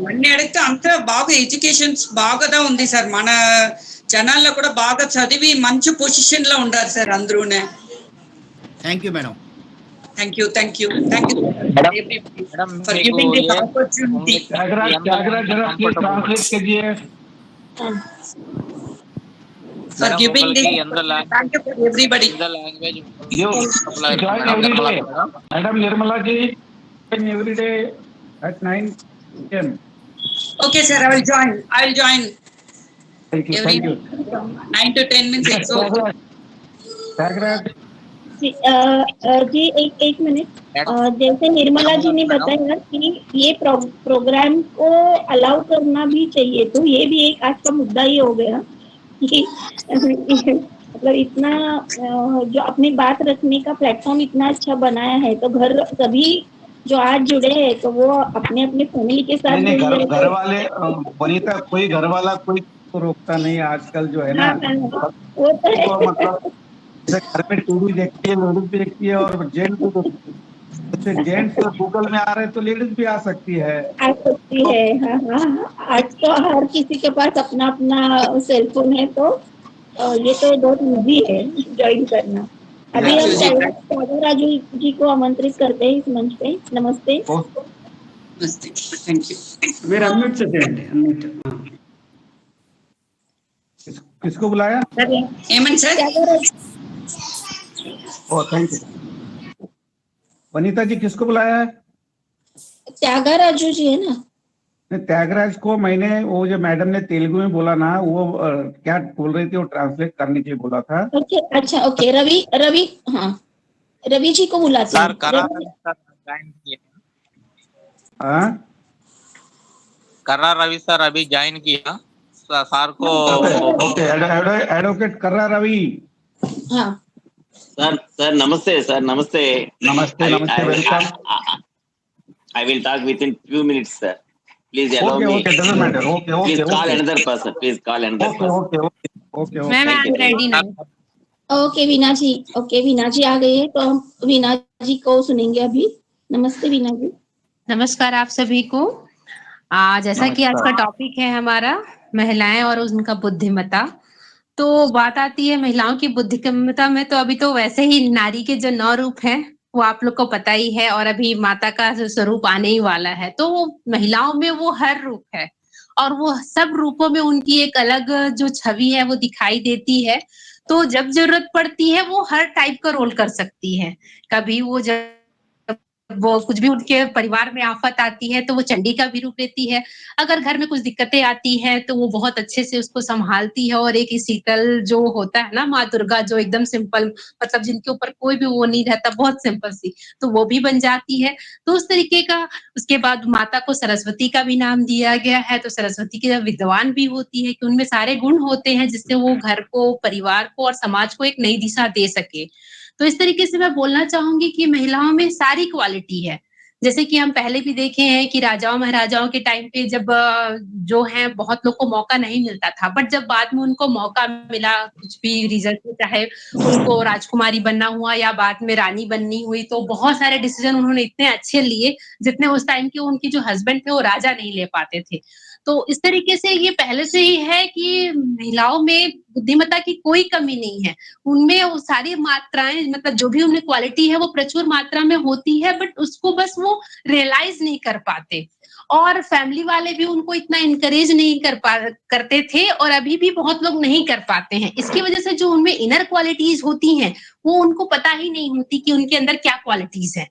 అన్ని అడిగితే అంతా బాగా ఎడ్యుకేషన్ బాగా ఉంది సార్. మన జనాల్లో కూడా బాగా చదివి మంచి పొజిషన్ లో ఉండారు సార్ అందరూనే. Thank you madam. Thank you for giving this opportunity. For giving this, thank you for everybody. Madam Nirmala ji, every day at 9 a.m. Okay, sir, I will join. Thank you. 9 to 10 minutes. जी एक मिनट। जैसे निर्मला जी ने बताया कि ये प्रोग्राम को अलाउ करना भी चाहिए, तो ये भी एक आज का मुद्दा ही हो गया कि मतलब इतना जो अपनी बात रखने का प्लेटफॉर्म इतना अच्छा बनाया है, तो घर सभी जो आज जुड़े हैं तो वो अपने अपने फैमिली के साथ घर वाले वनिता, कोई घर वाला कोई तो रोकता नहीं आजकल जो है ना। वो तो है। मतलब घर में टीवी देखती है, लेडीज भी देखती है, और जेंट्स भी देखती है। जेंट्स तो गूगल में आ रहे तो लेडीज भी आ सकती है। हाँ। आज तो हर किसी के पास अपना अपना सेलफोन है, तो ये तो बहुत इजी है ज्वाइन करना। अभी हम त्यागराज राजू जी को आमंत्रित करते हैं इस मंच पे। नमस्ते। Thank you. मेरा अनम्यूट से अनम्यूट। किसको बुलाया? Hemant sir. Thank you. Vanita ji किसको बुलाया है? त्यागराजू जी है ना। त्यागराज को मैंने वो जो मैडम ने तेलुगु में बोला ना, वो क्या बोल रही थी वो ट्रांसलेट करने के लिए बोला था। अच्छा ओके। रवि हाँ, रवि जी को बुलाते हैं। कर्रा रवि सर अभी ज्वाइन किया सर को। ओके, एडवोकेट कर्रा रवि। हाँ सर नमस्ते। नमस्ते welcome. I will talk within few minutes, sir. Please allow me. Okay, doesn't matter. Okay. Please call another person. Okay. Ma'am I am ready now. Okay Veena ji आ गई है, तो हम वीना जी को सुनेंगे अभी। नमस्ते वीना जी। नमस्कार आप सभी को। जैसा कि आज का टॉपिक है हमारा महिलाएं और उनका बुद्धिमत्ता, तो बात आती है महिलाओं की बुद्धिमत्ता में, तो अभी तो वैसे ही नारी के जो 9 रूप हैं वो आप लोग को पता ही है, और अभी माता का जो स्वरूप आने ही वाला है, तो महिलाओं में वो हर रूप है, और वो सब रूपों में उनकी एक अलग जो छवि है वो दिखाई देती है। तो जब जरूरत पड़ती है वो हर टाइप का रोल कर सकती है। कभी वो कुछ भी उनके परिवार में आफत आती है तो वो चंडी का भी रूप लेती है। अगर घर में कुछ दिक्कतें आती हैं तो वो बहुत अच्छे से उसको संभालती है। और एक शीतल जो होता है ना, माँ दुर्गा, जो एकदम सिंपल, मतलब जिनके ऊपर कोई भी वो नहीं रहता, बहुत सिंपल सी, तो वो भी बन जाती है। तो उस तरीके का। उसके बाद माता को सरस्वती का भी नाम दिया गया है, तो सरस्वती की विद्वान भी होती है कि उनमें सारे गुण होते हैं जिससे वो घर को, परिवार को और समाज को एक नई दिशा दे सके। तो इस तरीके से मैं बोलना चाहूंगी कि महिलाओं में सारी क्वालिटी है। जैसे कि हम पहले भी देखे हैं कि राजाओं महाराजाओं के टाइम पे जब जो है बहुत लोग को मौका नहीं मिलता था, बट जब बाद में उनको मौका मिला, कुछ भी रीजन से, चाहे उनको राजकुमारी बनना हुआ या बाद में रानी बननी हुई, तो बहुत सारे डिसीजन उन्होंने इतने अच्छे लिए जितने उस टाइम के उनके जो हस्बैंड थे वो राजा नहीं ले पाते थे। तो इस तरीके से ये पहले से ही है कि महिलाओं में बुद्धिमत्ता की कोई कमी नहीं है। उनमें वो सारी मात्राएं, मतलब जो भी उनमें क्वालिटी है वो प्रचुर मात्रा में होती है, बट उसको बस वो रियलाइज नहीं कर पाते। और फैमिली वाले भी उनको इतना इनकरेज नहीं करते थे, और अभी भी बहुत लोग नहीं कर पाते हैं। इसकी वजह से जो उनमें इनर क्वालिटीज होती हैं वो उनको पता ही नहीं होती कि उनके अंदर क्या क्वालिटीज है।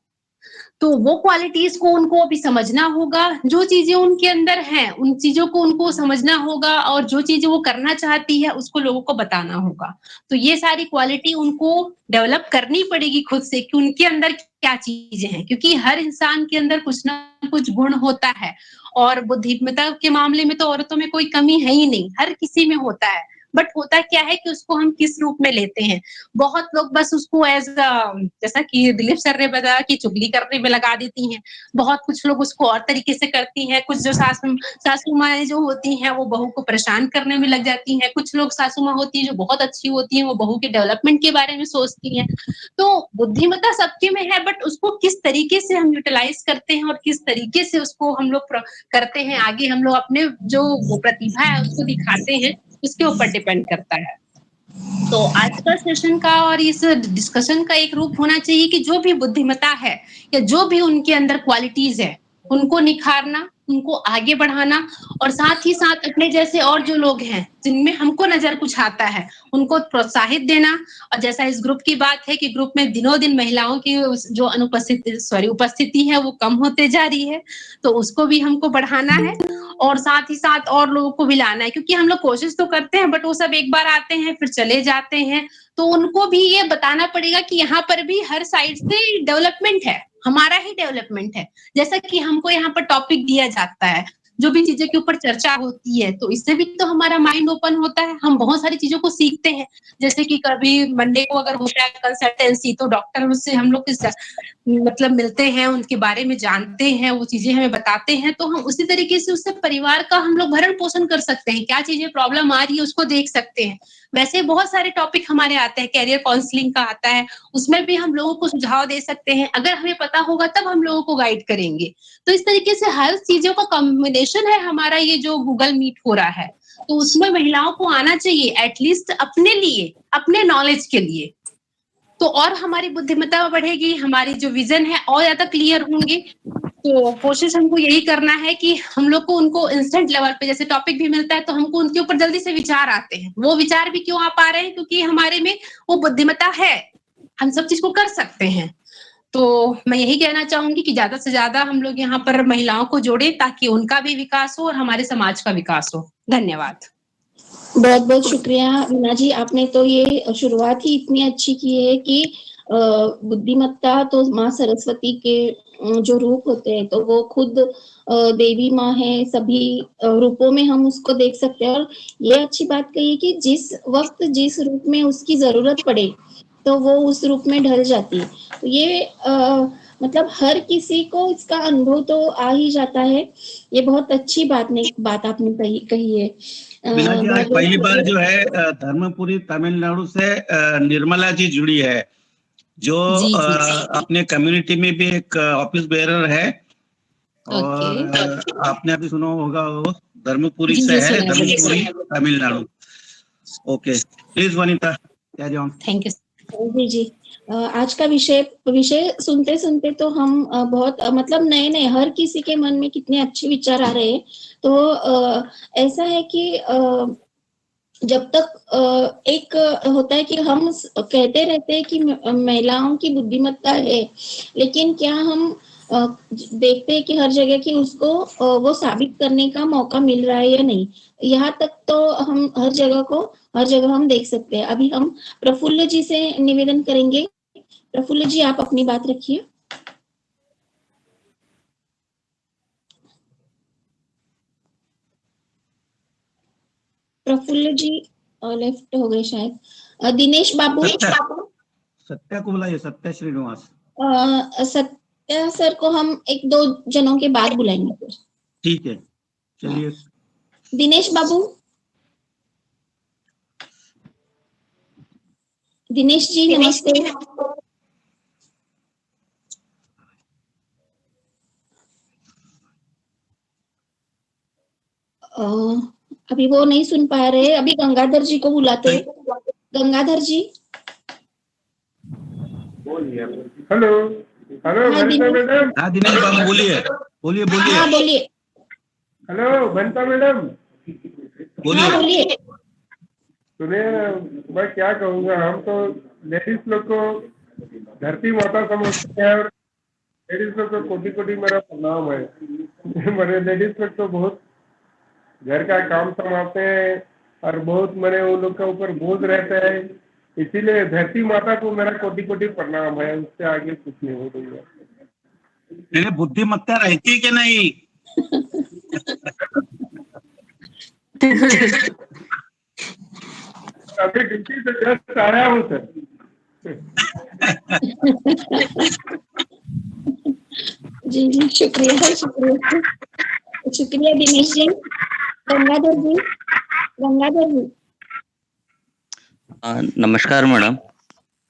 तो वो क्वालिटीज को उनको अभी समझना होगा। जो चीजें उनके अंदर हैं उन चीजों को उनको समझना होगा, और जो चीजें वो करना चाहती है उसको लोगों को बताना होगा। तो ये सारी क्वालिटी उनको डेवलप करनी पड़ेगी खुद से कि उनके अंदर क्या चीजें हैं, क्योंकि हर इंसान के अंदर कुछ ना कुछ गुण होता है, और बुद्धिमत्ता के मामले में तो औरतों में कोई कमी है ही नहीं, हर किसी में होता है। बट होता क्या है कि उसको हम किस रूप में लेते हैं। बहुत लोग बस उसको एज जैसा कि दिलीप सर ने बताया कि चुगली करने में लगा देती हैं, बहुत कुछ लोग उसको और तरीके से करती हैं। कुछ जो सासू माएँ जो होती हैं वो बहू को परेशान करने में लग जाती हैं। कुछ लोग सासू माँ होती है जो बहुत अच्छी होती है, वो बहू के डेवलपमेंट के बारे में सोचती हैं। तो बुद्धिमत्ता सबके में है, बट उसको किस तरीके से हम यूटिलाइज करते हैं और किस तरीके से उसको हम लोग करते हैं आगे, हम लोग अपने जो वो प्रतिभा है उसको दिखाते हैं, उसके ऊपर डिपेंड करता है। तो आज का सेशन का और इस डिस्कशन का एक रूप होना चाहिए कि जो भी बुद्धिमत्ता है या जो भी उनके अंदर क्वालिटीज है उनको निखारना, उनको आगे बढ़ाना, और साथ ही साथ अपने जैसे और जो लोग हैं जिनमें हमको नजर कुछ आता है उनको प्रोत्साहित देना। और जैसा इस ग्रुप की बात है कि ग्रुप में दिनों दिन महिलाओं की जो उपस्थिति है वो कम होते जा रही है, तो उसको भी हमको बढ़ाना है और साथ ही साथ और लोगों को भी लाना है। क्योंकि हम लोग कोशिश तो करते हैं बट वो सब एक बार आते हैं फिर चले जाते हैं, तो उनको भी ये बताना पड़ेगा कि यहाँ पर भी हर साइड से डेवलपमेंट है, हमारा ही डेवलपमेंट है। जैसा कि हमको यहाँ पर टॉपिक दिया जाता है, जो भी चीजें के ऊपर चर्चा होती है, तो इससे भी तो हमारा माइंड ओपन होता है, हम बहुत सारी चीजों को सीखते हैं। जैसे कि कभी मंडे को अगर होता है कंसल्टेंसी, तो डॉक्टर उससे हम लोग मतलब मिलते हैं, उनके बारे में जानते हैं, वो चीजें हमें बताते हैं, तो हम उसी तरीके से उससे परिवार का हम लोग भरण पोषण कर सकते हैं, क्या चीजें प्रॉब्लम आ रही है उसको देख सकते हैं। वैसे बहुत सारे टॉपिक हमारे आते हैं, कैरियर काउंसलिंग का आता है, उसमें भी हम लोगों को सुझाव दे सकते हैं। अगर हमें पता होगा तब हम लोगों को गाइड करेंगे। तो इस तरीके से हर चीजों का कॉम्बिनेशन है हमारा ये जो गूगल मीट हो रहा है, तो उसमें महिलाओं को आना चाहिए एटलीस्ट अपने लिए, अपने नॉलेज के लिए, तो और हमारी बुद्धिमत्ता बढ़ेगी, हमारी जो विजन है और ज्यादा क्लियर होंगे। तो कोशिश हमको यही करना है कि हम लोग को उनको इंस्टेंट लेवल पे जैसे टॉपिक भी मिलता है तो हमको उनके ऊपर जल्दी से विचार आते हैं। वो विचार भी क्यों आ पा रहे हैं? क्योंकि हमारे में वो बुद्धिमत्ता है, हम सब चीज को कर सकते हैं। तो मैं यही कहना चाहूंगी कि ज्यादा से ज्यादा हम लोग यहाँ पर महिलाओं को जोड़े ताकि उनका भी विकास हो और हमारे समाज का विकास हो। धन्यवाद। बहुत बहुत शुक्रिया मीना जी, आपने तो ये शुरुआत ही इतनी अच्छी की है कि बुद्धिमत्ता तो माँ सरस्वती के जो रूप होते हैं, तो वो खुद देवी माँ है, सभी रूपों में हम उसको देख सकते हैं। और ये अच्छी बात कही कि जिस वक्त जिस रूप में उसकी जरूरत पड़े तो वो उस रूप में ढल जाती है। तो ये मतलब हर किसी को इसका अनुभव तो आ ही जाता है। ये बहुत अच्छी बात आपने कही है। मीना जी, आज पहली बार जो है धर्मपुरी तमिलनाडु से निर्मला जी जुड़ी है, जो अपने कम्युनिटी में भी एक ऑफिस बेरर है, और आपने अभी सुना होगा वो धर्मपुरी से है, Dharmapuri Tamil Nadu. Okay, please Vanita, carry on. Thank you जी। आज का विषय सुनते सुनते तो हम बहुत मतलब नए हर किसी के मन में कितने अच्छे विचार आ रहे हैं। तो ऐसा है कि जब तक एक होता है कि हम कहते रहते हैं कि महिलाओं की बुद्धिमत्ता है, लेकिन क्या हम देखते हैं कि हर जगह की उसको वो साबित करने का मौका मिल रहा है या नहीं। यहाँ तक तो हम हर जगह हम देख सकते हैं। अभी हम प्रफुल्ल जी से निवेदन करेंगे। प्रफुल्ल जी, आप अपनी बात रखिए। प्रफुल्ल जी लेफ्ट हो गए शायद। दिनेश बाबू, सत्या को बुलाइए, सत्या श्रीनिवास। सत्या सर को हम एक दो जनों के बाद बुलाएंगे। ठीक है, चलिए। दिनेश बाबू, दिनेश जी नमस्ते। अभी वो नहीं सुन पा रहे, अभी गंगाधर जी को बुलाते हैं। गंगाधर जी, हेलो हेलो बनीता मैडम। हाँ दिनेश बाबू, बोलिए बोलिए बोलिए। हाँ बोलिए। हेलो बनीता मैडम, बोलिए। हाँ बोलिए। सुनिए, मैं क्या कहूँगा, हम तो लेडीज लोग को धरती माता समझते हैं और लेडीज लोग को कोटि कोटि मेरा प्रणाम है। मेरे लेडीज लोग तो बहुत घर का काम संभालते हैं और बहुत मेरे उन लोग के ऊपर बोझ रहते हैं, इसीलिए धरती माता को मेरा कोटि कोटि प्रणाम है। उससे आगे कुछ नहीं हो रही है। बुद्धिमत्ता रहती है कि नहीं? अभी ड्यूटी से जस्ट आया हूँ सर। जी जी, शुक्रिया शुक्रिया शुक्रिया दिनेश जी। गंगाधर जी, गंगाधर जी। नमस्कार मैडम,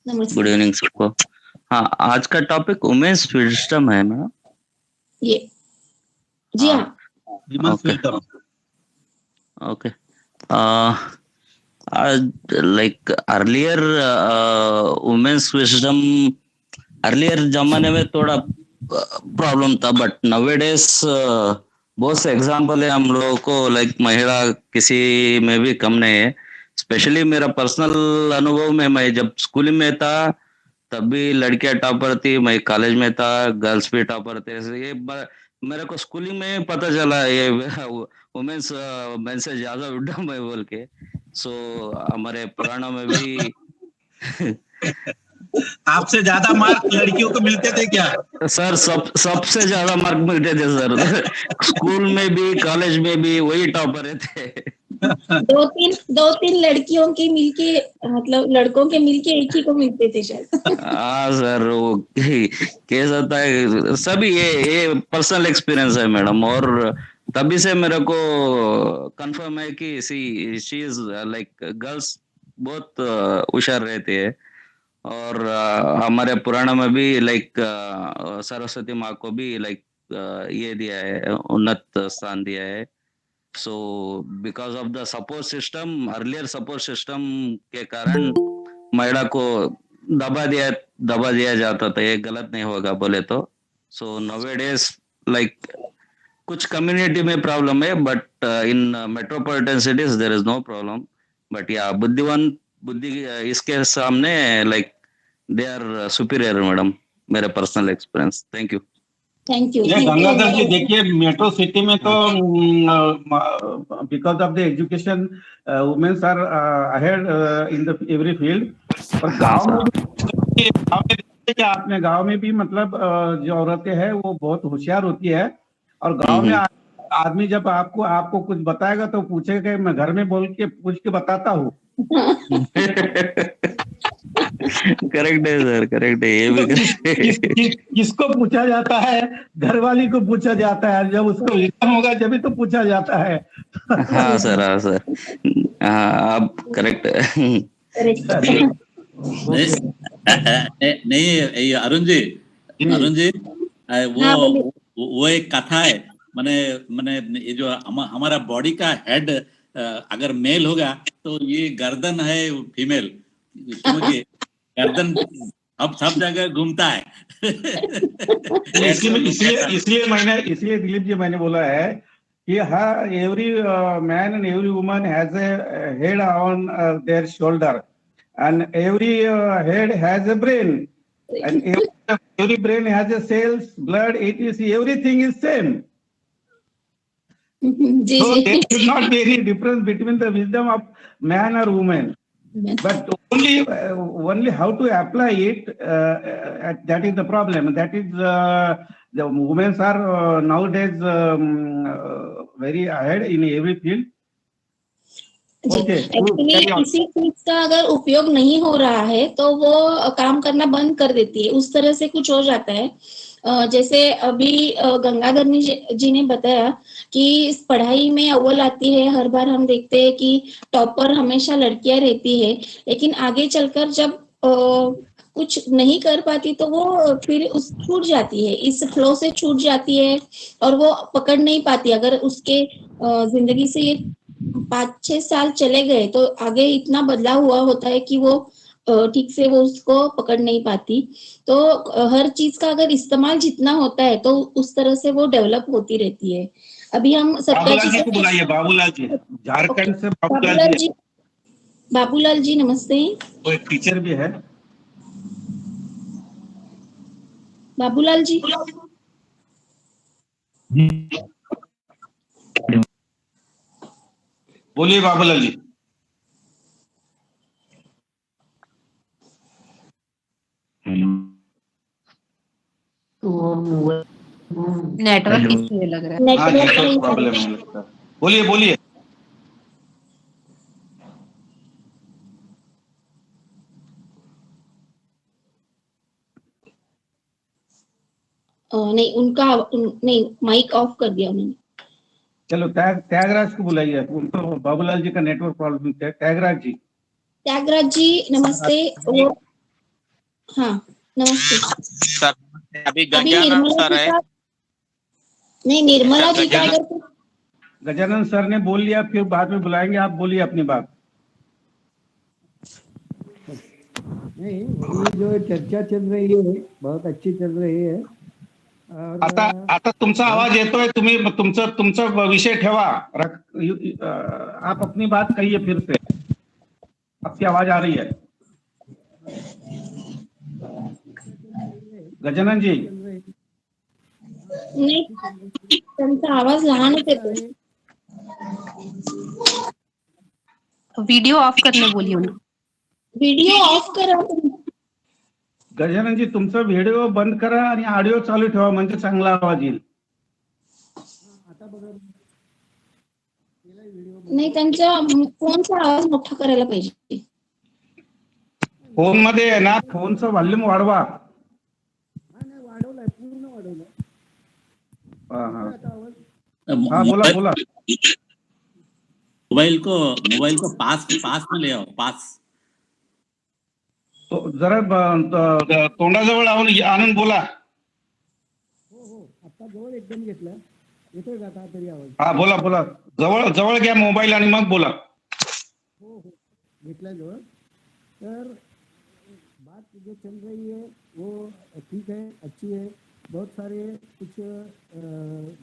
नमस्ते। गुड इवनिंग सबको। हाँ, आज का टॉपिक वुमेन्स विजडम है मैडम। ये जी हाँ, okay okay. Like earlier women's wisdom, earlier जमाने में थोड़ा प्रॉब्लम था, बट नवेडेज बहुत से एग्जाम्पल है हम लोगों को, लाइक महिला किसी में भी कम नहीं है। स्पेशली मेरा पर्सनल अनुभव में, मैं जब स्कूल में था तब भी लड़कियां टॉपर थी, मैं कॉलेज में था गर्ल्स भी टॉपर थे। ये मेरे को स्कूलिंग में पता चला ये वुमेन्स मेन से ज्यादा विडम है बोल के। सो हमारे पुराणों में भी आपसे ज्यादा मार्क लड़कियों को मिलते थे क्या? सर सबसे ज्यादा मार्क मिलते थे सर। स्कूल में भी कॉलेज में भी वही टॉपर थे। दो तीन लड़कियों के मिलके, मतलब लड़कों के मिलके एक ही को मिलते थे शायद। हाँ सर, वो केस होता है सभी, ये पर्सनल एक्सपीरियंस है मैडम। और तभी से मेरे को कंफर्म है कि शी इज लाइक गर्ल्स बहुत होशियार रहती है। और हमारे पुराण में भी लाइक सरस्वती माँ को भी लाइक ये दिया है, उन्नत स्थान दिया है। So because of the support system, earlier support system के कारण महिला को दबा दिया जाता था। ये गलत नहीं होगा बोले तो। सो नवेडेज लाइक कुछ कम्युनिटी में प्रॉब्लम है, but in metropolitan cities there is no problem. But या बुद्धि इसके सामने like they are superior madam, मेरा personal experience. Thank you. Thank you. Gangadhar ji, देखिए मेट्रो सिटी में तो because of the education womens are ahead in the every field. और गांव में देखिए, आपने गांव में भी मतलब जो औरतें हैं वो बहुत होशियार होती है। और गांव में आदमी जब आपको कुछ बताएगा तो पूछेगा कि मैं घर में पूछ के बताता हूँ। करेक्ट है सर, करेक्ट है, ये भी किसको पूछा जाता है? घर वाली को पूछा जाता है। जब उसको विजडम होगा जब तो पूछा जाता है। हाँ सर, हाँ सर, हाँ आप करेक्ट है। नहीं ये अरुण जी, वो एक कथा है। मैंने ये जो हमारा बॉडी का हेड अगर मेल होगा तो ये गर्दन है फीमेल, क्योंकि गर्दन अब सब जगह घूमता है। इसलिए दिलीप जी मैंने बोला है कि हर every man and every woman has a head on their shoulder, and every head has a brain, and every brain has a cells, blood, etc. Everything is same. So there should not be any difference between the wisdom of man or woman, but only how to apply it, that is the problem. That is the women are nowadays very ahead in every field. Actually इसी चीज का अगर उपयोग नहीं हो रहा है तो वो काम करना बंद कर देती है, उस तरह से कुछ हो जाता है। जैसे अभी गंगाधर जी ने बताया कि इस पढ़ाई में अव्वल आती है, हर बार हम देखते हैं कि टॉपर हमेशा लड़कियां रहती है, लेकिन आगे चलकर जब कुछ नहीं कर पाती तो वो फिर छूट जाती है, इस फ्लो से छूट जाती है और वो पकड़ नहीं पाती। अगर उसके जिंदगी से ये 5-6 साल चले गए तो आगे इतना बदलाव हुआ होता है कि वो ठीक से वो उसको पकड़ नहीं पाती। तो हर चीज का अगर इस्तेमाल जितना होता है तो उस तरह से वो डेवलप होती रहती है। अभी हम बाबूलाल जी को बुलाइए, बाबूलाल जी झारखंड से। बाबूलाल जी नमस्ते। वो एक टीचर भी है। बाबूलाल जी बोलिए बाबूलाल जी। तो नेटवर्क इसलिए लग रहा है। हाँ नेटवर्क प्रॉब्लम है लगता है। बोलिए बोलिए। नहीं नहीं माइक ऑफ कर दिया मैंने। चलो त्यागराज को बुलाइए, उनको बाबूलाल जी का नेटवर्क प्रॉब्लम है। त्यागराज जी नमस्ते। हाँ नमस्ते सर अभी अभी गजानन निर्मला सर जी है। का नहीं, निर्मला सर जी का गजानन अगर गजानन सर ने बोल लिया, फिर बाद में बुलाएंगे, आप बोलिए अपनी बात। नहीं, ये जो चर्चा चल रही है बहुत अच्छी चल रही है। और आता तुमचा आवाज येतोय, तुम्ही तुमचा विषय ठेवा। आप अपनी बात कहिए फिर से, आपकी आवाज आ रही है। गजानन जी नाही, त्यांचा आवाज लहानच येतो। वीडियो ऑफ करने बोलिए उनको। वीडियो ऑफ करा। गजानन जी तुमचा व्हिडिओ बंद करा आणि ऑडिओ चालू ठेवा, म्हणजे चांगला आवाज येईल। नाही, त्यांच्या फोनचा आवाज मोठा करायला पाहिजे। फोन मध्ये आहे ना, फोनचा व्हॉल्यूम वाढवा। वाढवलाय, पूर्ण वाढवलाय। हाँ बोला। मोबाइल को पास में ले आओ, पास। तो जरा तोंडाजवळ आणून बोला। हो आता जवळ एकदम घेतला, येतोय का आता तरी आवाज? हाँ बोला, जवळ घ्या मोबाईल आणि मग बोला। हो घेतला जवळ। तर बात जो चल रही है वो ठीक है, अच्छी है। बहुत सारे कुछ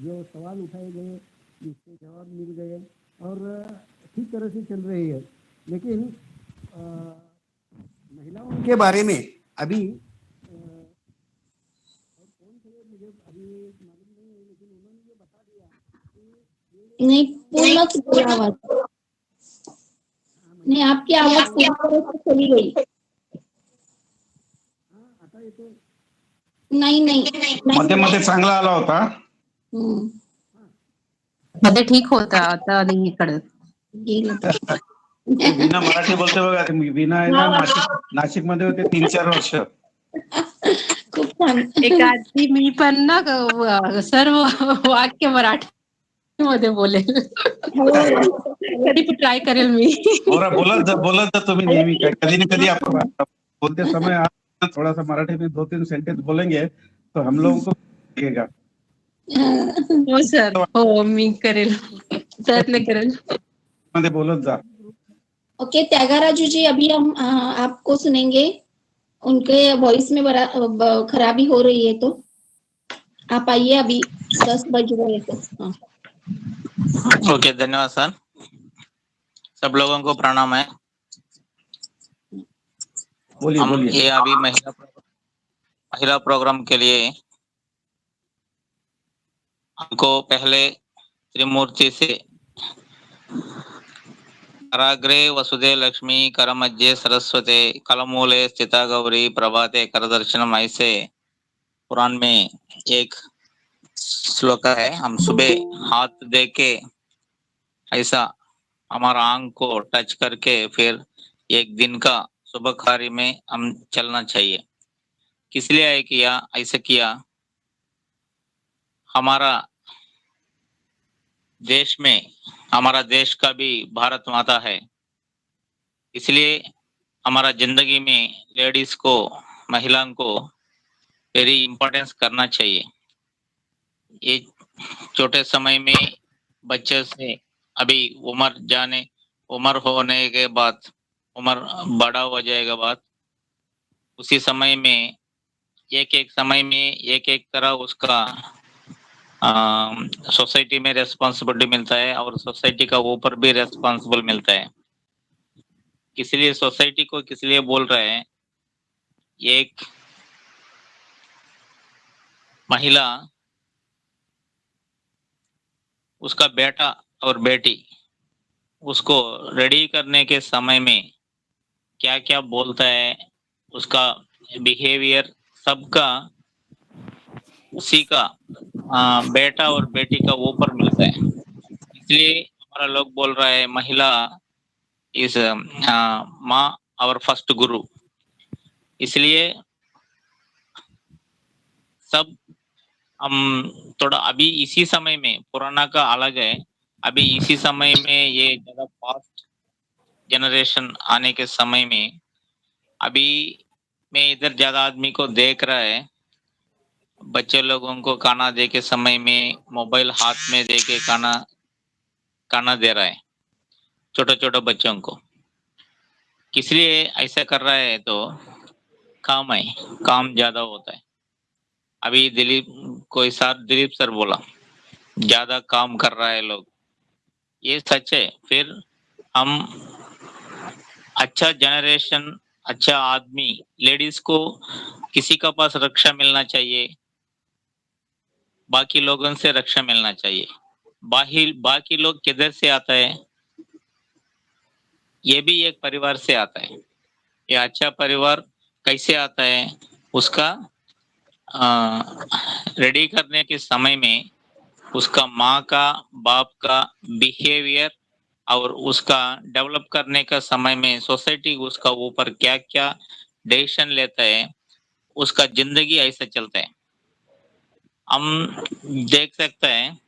जो सवाल उठाए गए जिसके जवाब मिल गए और ठीक तरह से चल रही है। लेकिन महिलाओं के बारे में अभी कौन थे मुझे अभी मालूम नहीं है, लेकिन उन्होंने ये बता दिया नहीं, पूर्णच बोला आवाज। नहीं, आपकी आवाज पूरी तरह से चली गई। आता येतो? नहीं मध्ये चांगला आला होता। मध्ये ठीक होता, आता नाही कळत। वीणा मराठी बोलते बघा। वीणा आहे ना, नाशिक मध्ये होते 3-4 वर्ष। खूप छान। एक आधी मी पण ना सर्व वाक्य मराठी मध्ये बोलेल। कधी पण ट्राय करेल मी। बोलत जा तुम्ही नेहमी, कधी ना कधी आपण बोलते समय आप थोड़ा सा मराठी में 2-3 सेंटेंस बोलेंगे तो हम लोगों को लगेगा। हो सर, हो मी करेल, प्रयत्न करेल। मध्ये बोलत जा। ओके त्यागराजू जी, अभी हम आपको सुनेंगे। उनके वॉइस में बड़ा खराबी हो रही है, तो आप आइए, अभी 10 बज रहे तो। ओके, धन्यवाद सर। सब लोगों को प्रणाम है। बोलिए। ये अभी महिला प्रोग्राम के लिए हमको पहले त्रिमूर्ति से कराग्रे वसुदे लक्ष्मी करमध्य सरस्वते कलमूले स्थिता गौरी प्रभाते करदर्शनम, ऐसे कुरान में एक श्लोक है। हम सुबह हाथ दे के ऐसा हमारा आंख को टच करके फिर एक दिन का शुभ कार्य में हम चलना चाहिए। किस लिए ऐसा किया? हमारा देश में, हमारा देश का भी भारत माता है, इसलिए हमारा जिंदगी में लेडीज को, महिलाओं को वेरी इम्पोर्टेंस करना चाहिए। ये छोटे समय में बच्चे से अभी उम्र होने के बाद, उम्र बड़ा हो जाएगा बाद, उसी समय में एक समय में एक तरह उसका सोसाइटी में रेस्पॉन्सिबिलिटी मिलता है और सोसाइटी का ऊपर भी रेस्पॉन्सिबल मिलता है। इसलिए सोसाइटी को किस लिए बोल रहे हैं? एक महिला, उसका बेटा और बेटी, उसको रेडी करने के समय में क्या क्या बोलता है, उसका बिहेवियर सबका उसी का बेटा और बेटी का ऊपर मिलता है। इसलिए हमारा लोग बोल रहा है महिला इज माँ और फर्स्ट गुरु। इसलिए सब हम थोड़ा अभी इसी समय में, पुराना का अलग है, अभी इसी समय में ये ज्यादा फास्ट जनरेशन आने के समय में अभी मैं इधर ज्यादा आदमी को देख रहा है, बच्चे लोगों को खाना दे के समय में मोबाइल हाथ में दे के खाना दे रहा है छोटे छोटे बच्चों को। किस लिए ऐसा कर रहा है? तो काम है, काम ज्यादा होता है। अभी दिलीप सर बोला ज्यादा काम कर रहा है लोग, ये सच है। फिर हम अच्छा जनरेशन, अच्छा आदमी, लेडीज को किसी का पास रक्षा मिलना चाहिए, बाकी लोगों से रक्षा मिलना चाहिए। बाकी लोग किधर से आता है? ये भी एक परिवार से आता है। ये अच्छा परिवार कैसे आता है? उसका रेडी करने के समय में उसका माँ का, बाप का बिहेवियर और उसका डेवलप करने का समय में सोसाइटी उसका ऊपर क्या क्या डिसीजन लेता है, उसका जिंदगी ऐसा चलता है। हम देख सकते हैं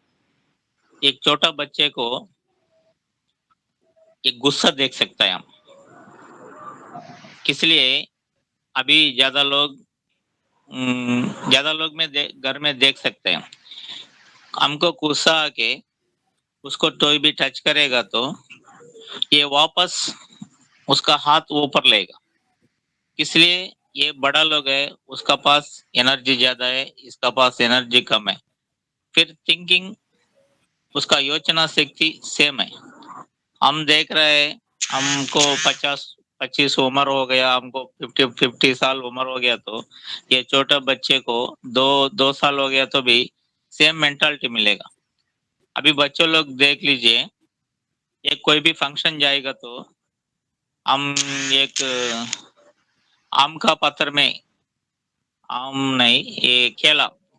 एक छोटा बच्चे को एक गुस्सा देख सकता है हम। किस लिए? अभी ज्यादा लोग में घर में देख सकते हैं, हमको गुस्सा आके उसको कोई भी टच करेगा तो ये वापस उसका हाथ ऊपर लेगा। इसलिए ये बड़ा लोग है, उसका पास एनर्जी ज्यादा है, इसका पास एनर्जी कम है। फिर थिंकिंग, उसका योजना शक्ति सेम है। हम देख रहे हैं, हमको 50-25 उम्र हो गया, हमको 50 साल उम्र हो गया, तो ये छोटे बच्चे को 2 साल हो गया तो भी सेम मेंटालिटी मिलेगा। अभी बच्चों लोग देख लीजिए, एक कोई भी फंक्शन जाएगा तो हम एक आम का पत्थर में, आम नहीं, ये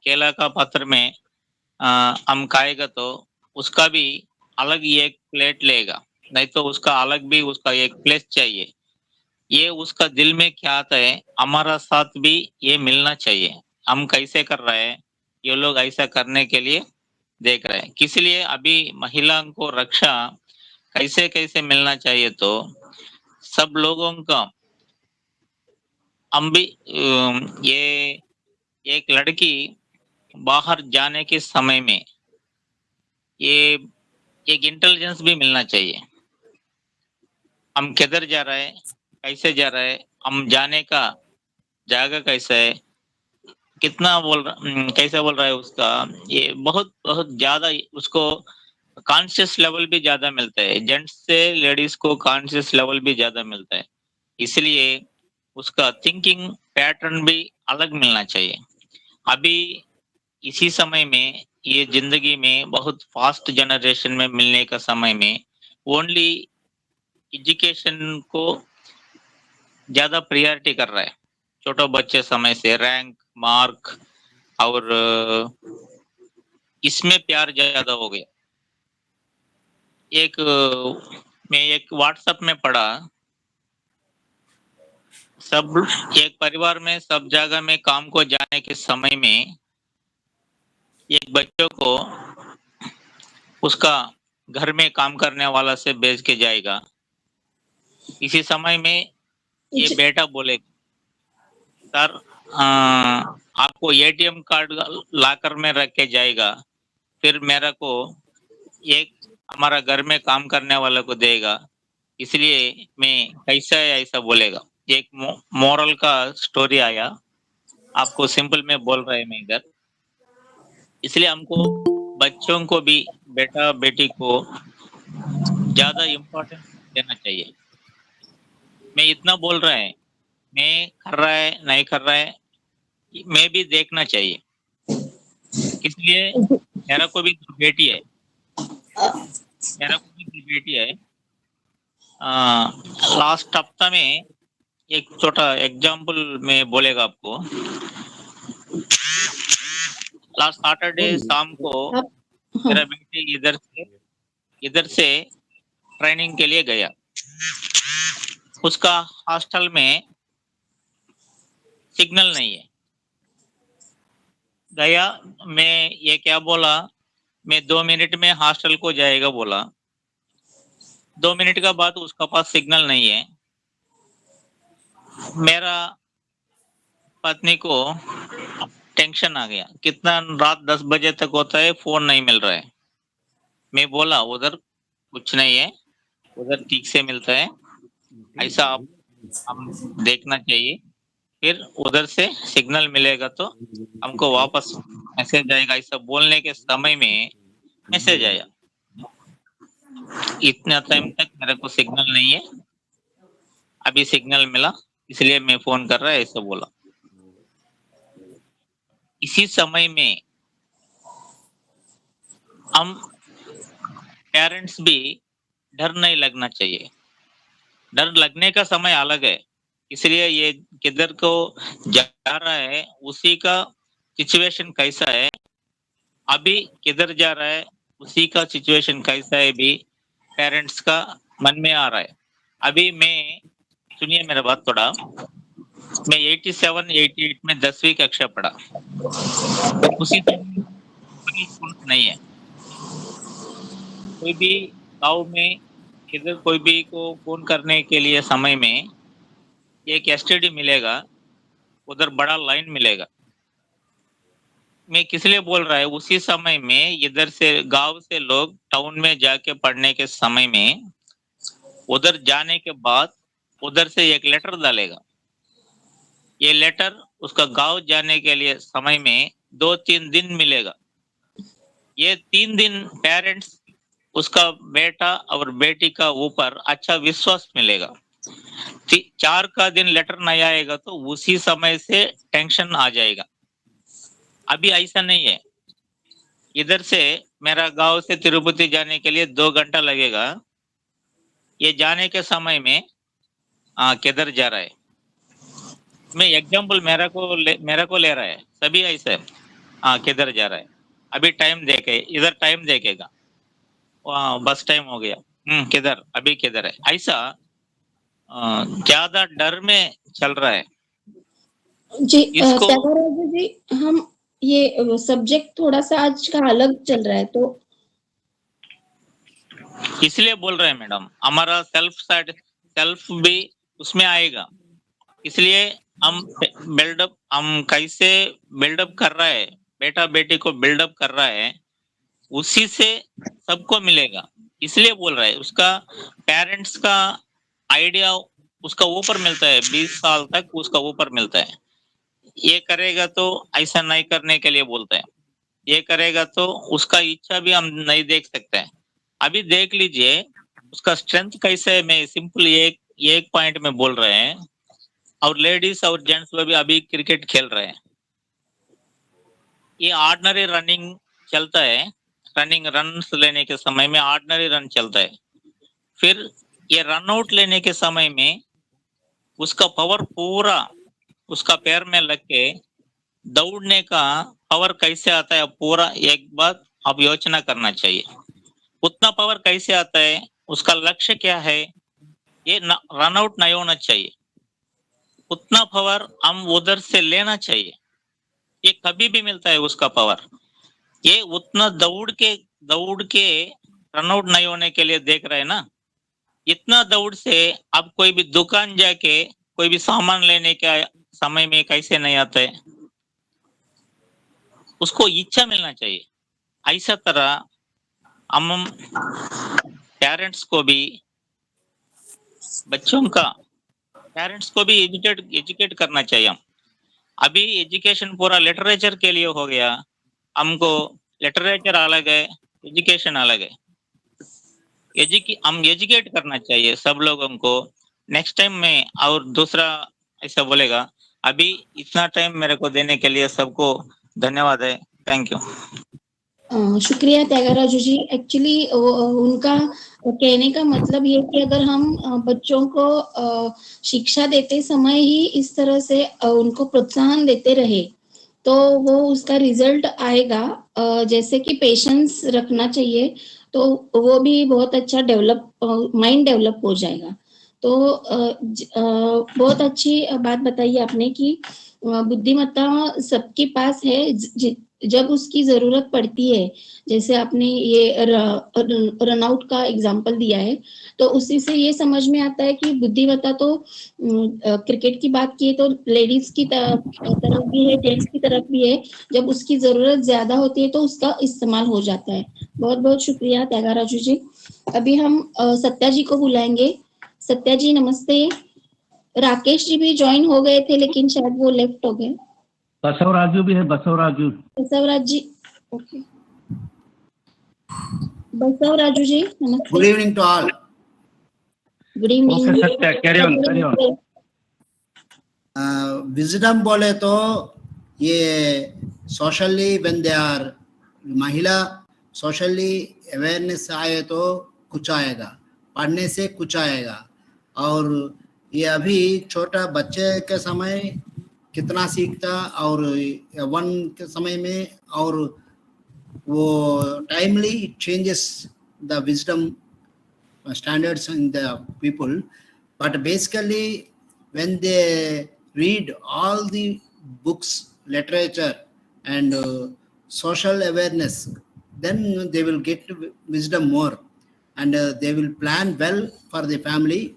केला का पत्थर में हम खाएगा तो उसका भी अलग ही एक प्लेट लेगा, नहीं तो उसका अलग भी उसका एक प्लेस चाहिए। ये उसका दिल में क्या आता है, हमारा साथ भी ये मिलना चाहिए। हम कैसे कर रहे हैं, ये लोग ऐसा करने के लिए देख रहे हैं। किस लिए? अभी महिला को रक्षा कैसे कैसे मिलना चाहिए, तो सब लोगों का हम भी ये एक लड़की बाहर जाने के समय में ये एक इंटेलिजेंस भी मिलना चाहिए। हम किधर जा रहे हैं, कैसे जा रहे हैं, हम जाने का जगह कैसा है, कितना कैसे बोल रहा है उसका, ये बहुत बहुत ज्यादा उसको कॉन्शियस लेवल भी ज्यादा मिलता है। जेंट्स से लेडीज को कॉन्शियस लेवल भी ज्यादा मिलता है, इसलिए उसका थिंकिंग पैटर्न भी अलग मिलना चाहिए। अभी इसी समय में, ये जिंदगी में बहुत फास्ट जनरेशन में मिलने का समय में ओनली एजुकेशन को ज्यादा प्रायोरिटी कर रहा है। छोटे बच्चे समय से रैंक, मार्क और इसमें प्यार ज्यादा हो गया। मैं एक व्हाट्सएप में पढ़ा, सब एक परिवार में सब जगह में काम को जाने के समय में एक बच्चों को उसका घर में काम करने वाला से भेज के जाएगा। इसी समय में ये बेटा बोलेगा, सर आपको एटीएम कार्ड लाकर में रख के जाएगा, फिर मेरा को एक हमारा घर में काम करने वाला को देगा, इसलिए मैं कैसा है ऐसा बोलेगा। एक मोरल का स्टोरी आया, आपको सिंपल में बोल रहे हैं मैं इधर। इसलिए हमको बच्चों को भी, बेटा बेटी को ज्यादा इम्पोर्टेंस देना चाहिए। मैं इतना बोल रहा है, मैं कर रहा है नहीं कर रहा है, मैं भी देखना चाहिए। इसलिए मेरा को भी बेटी है, लास्ट हफ्ता में एक छोटा एग्जाम्पल में बोलेगा आपको। लास्ट सैटरडे शाम को मेरा बेटी इधर से ट्रेनिंग के लिए गया। उसका हॉस्टल में सिग्नल नहीं है। गया, मैं ये क्या बोला, मैं 2 मिनट में हॉस्टल को जाएगा बोला। 2 मिनट का बाद उसका पास सिग्नल नहीं है। मेरा पत्नी को टेंशन आ गया, कितना रात 10 बजे तक होता है, फोन नहीं मिल रहा है। मैं बोला उधर कुछ नहीं है, उधर ठीक से मिलता है, ऐसा आप हम देखना चाहिए। फिर उधर से सिग्नल मिलेगा तो हमको वापस मैसेज आएगा। ऐसा बोलने के समय में मैसेज आया। इतना टाइम तक मेरे को सिग्नल नहीं है, अभी सिग्नल मिला इसलिए मैं फोन कर रहा है, ऐसा बोला। इसी समय में हम पेरेंट्स भी डर नहीं लगना चाहिए। डर लगने का समय अलग है, इसलिए ये किधर को जा रहा है, उसी का सिचुएशन कैसा है, अभी किधर जा रहा है, उसी का सिचुएशन कैसा है भी पेरेंट्स का मन में आ रहा है। अभी मैं, सुनिए मेरा बात थोड़ा, मैं 87-88 में 10वीं कक्षा पढ़ा। उसी टाइम नहीं है, कोई भी गाँव में किधर कोई भी को फोन करने के लिए समय में एक एसटीडी मिलेगा, उधर बड़ा लाइन मिलेगा। मैं किस लिए बोल रहा है, उसी समय में इधर से गांव से लोग टाउन में जाके पढ़ने के समय में उधर जाने के बाद उधर से एक लेटर डालेगा। ये लेटर उसका गांव जाने के लिए समय में 2-3 दिन मिलेगा। ये 3 दिन पेरेंट्स उसका बेटा और बेटी का ऊपर अच्छा विश्वास मिलेगा। 4 का दिन लेटर नहीं आएगा तो उसी समय से टेंशन आ जाएगा। अभी ऐसा नहीं है। इधर से मेरा गांव से तिरुपति जाने के लिए 2 घंटा लगेगा। ये जाने के समय में किधर जा रहा है, मैं एग्जाम्पल मेरा को ले रहा है, सभी ऐसे किधर जा रहा है, अभी टाइम देखे, इधर टाइम देखेगा, बस टाइम हो गया, किधर अभी किधर है, ऐसा ज्यादा डर में चल रहा है। जी इसको त्यागराजू जी, हम ये सब्जेक्ट थोड़ा सा आज का अलग चल रहा है, तो इसलिए बोल रहे हैं मैडम, हमारा सेल्फ भी उसमें आएगा। इसलिए हम कैसे बिल्डअप कर रहा है, बेटा बेटी को बिल्डअप कर रहा है, उसी से सबको मिलेगा। इसलिए बोल रहा है, उसका पेरेंट्स का आइडिया उसका ऊपर मिलता है, 20 साल तक उसका ऊपर मिलता है। ये करेगा तो ऐसा नहीं करने के लिए बोलते हैं, ये करेगा तो उसका इच्छा भी हम नहीं देख सकते हैं। अभी देख लीजिए उसका स्ट्रेंथ कैसे है। मैं सिंपल एक पॉइंट में बोल रहे हैं, और लेडीज और जेंट्स भी अभी क्रिकेट खेल रहे हैं। ये ऑर्डिनरी रनिंग चलता है, रन लेने के समय में ऑर्डिनरी रन चलता है। फिर ये रन आउट लेने के समय में उसका पावर पूरा उसका पैर में लग के दौड़ने का पावर कैसे आता है, पूरा एक बार आप योचना करना चाहिए। उतना पावर कैसे आता है, उसका लक्ष्य क्या है, ये रन आउट नहीं होना चाहिए। उतना पावर हम उधर से लेना चाहिए, ये कभी भी मिलता है उसका पावर। ये उतना दौड़ के रन आउट नहीं होने के लिए देख रहे हैं ना। इतना दौड़ से अब कोई भी दुकान जाके कोई भी सामान लेने का समय में कैसे नहीं आता है, उसको इच्छा मिलना चाहिए। ऐसा तरह हम पेरेंट्स को भी, बच्चों का पेरेंट्स को भी एजुकेट करना चाहिए। हम अभी एजुकेशन पूरा लिटरेचर के लिए हो गया, हमको लिटरेचर अलग है, एजुकेशन अलग है। हम एजुकेट करना चाहिए सब लोगों को। नेक्स्ट टाइम में और दूसरा ऐसा बोलेगा। अभी इतना टाइम मेरे को देने के लिए सबको धन्यवाद है। Thank you. शुक्रिया त्यागराजू जी। एक्चुअली उनका कहने का मतलब ये कि अगर हम बच्चों को शिक्षा देते समय ही इस तरह से उनको प्रोत्साहन देते रहे तो वो उसका रिजल्ट आएगा। जैसे कि पेशेंस रखना चाहिए, तो वो भी बहुत अच्छा माइंड डेवलप हो जाएगा। तो बहुत अच्छी बात बताई आपने कि बुद्धिमत्ता सबके पास है, जब उसकी जरूरत पड़ती है। जैसे आपने ये रनआउट का एग्जांपल दिया है, तो उसी से ये समझ में आता है कि बुद्धिमत्ता तो क्रिकेट की बात की तो लेडीज की तरफ भी है, जेंट्स की तरफ भी है। जब उसकी जरूरत ज्यादा होती है तो उसका इस्तेमाल हो जाता है। बहुत बहुत शुक्रिया त्यागाराजू जी। अभी हम सत्या जी को बुलाएंगे। सत्या जी नमस्ते। राकेश जी भी ज्वाइन हो गए थे, लेकिन शायद वो लेफ्ट हो गए। बसवराजू भी है, बसवराजू। बसवराज जी, ओके। बसवराजू जी नमस्ते। Good evening to all. Good evening. Okay Satya, carry on. Wisdom बोले तो ये सोशली व्हेन दे आर महिला सोशली अवेयरनेस आए तो कुछ आएगा, पढ़ने से कुछ आएगा। और ये अभी छोटा बच्चे के समय कितना सीखता और वन के समय में, और वो timely changes the wisdom standards in the people. But basically when they read all the books, literature and social awareness, then they will get wisdom more, and they will plan well for the family.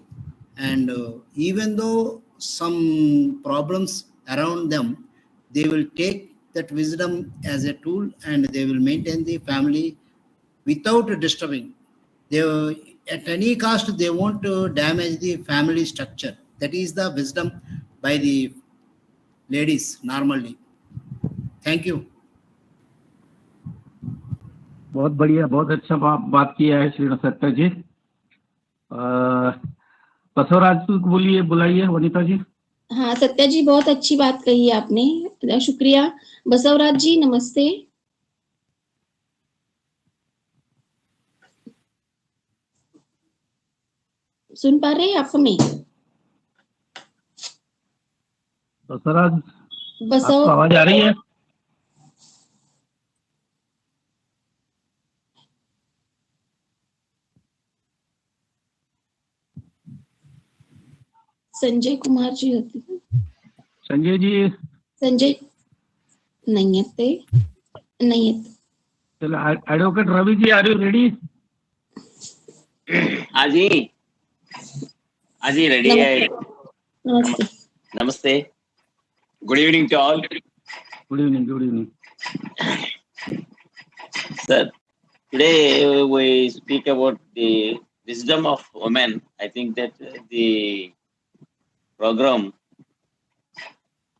And even though some problems around them, they will take that wisdom as a tool, and they will maintain the family without disturbing. They, at any cost, they want to damage the family structure. That is the wisdom by the ladies normally. Thank you. बहुत बढ़िया, बहुत अच्छा बात किया है श्री सत्या जी। बसवराज बोलिए, बुलाइए वनिता जी। हाँ सत्या जी, बहुत अच्छी बात कही है आपने, शुक्रिया। बसवराज जी नमस्ते। सुन पा रहे हैं आप हमें? बसवराज, आपको आवाज आ रही है? संजय कुमार जी होती है। संजय जी, संजय नहीं है, नहीं है। चलो, advocate Ravi ji, are you ready? Aji ready hai. Namaste. Good evening to all. Good evening, good evening. Sir, today we speak about the wisdom of women. I think that the program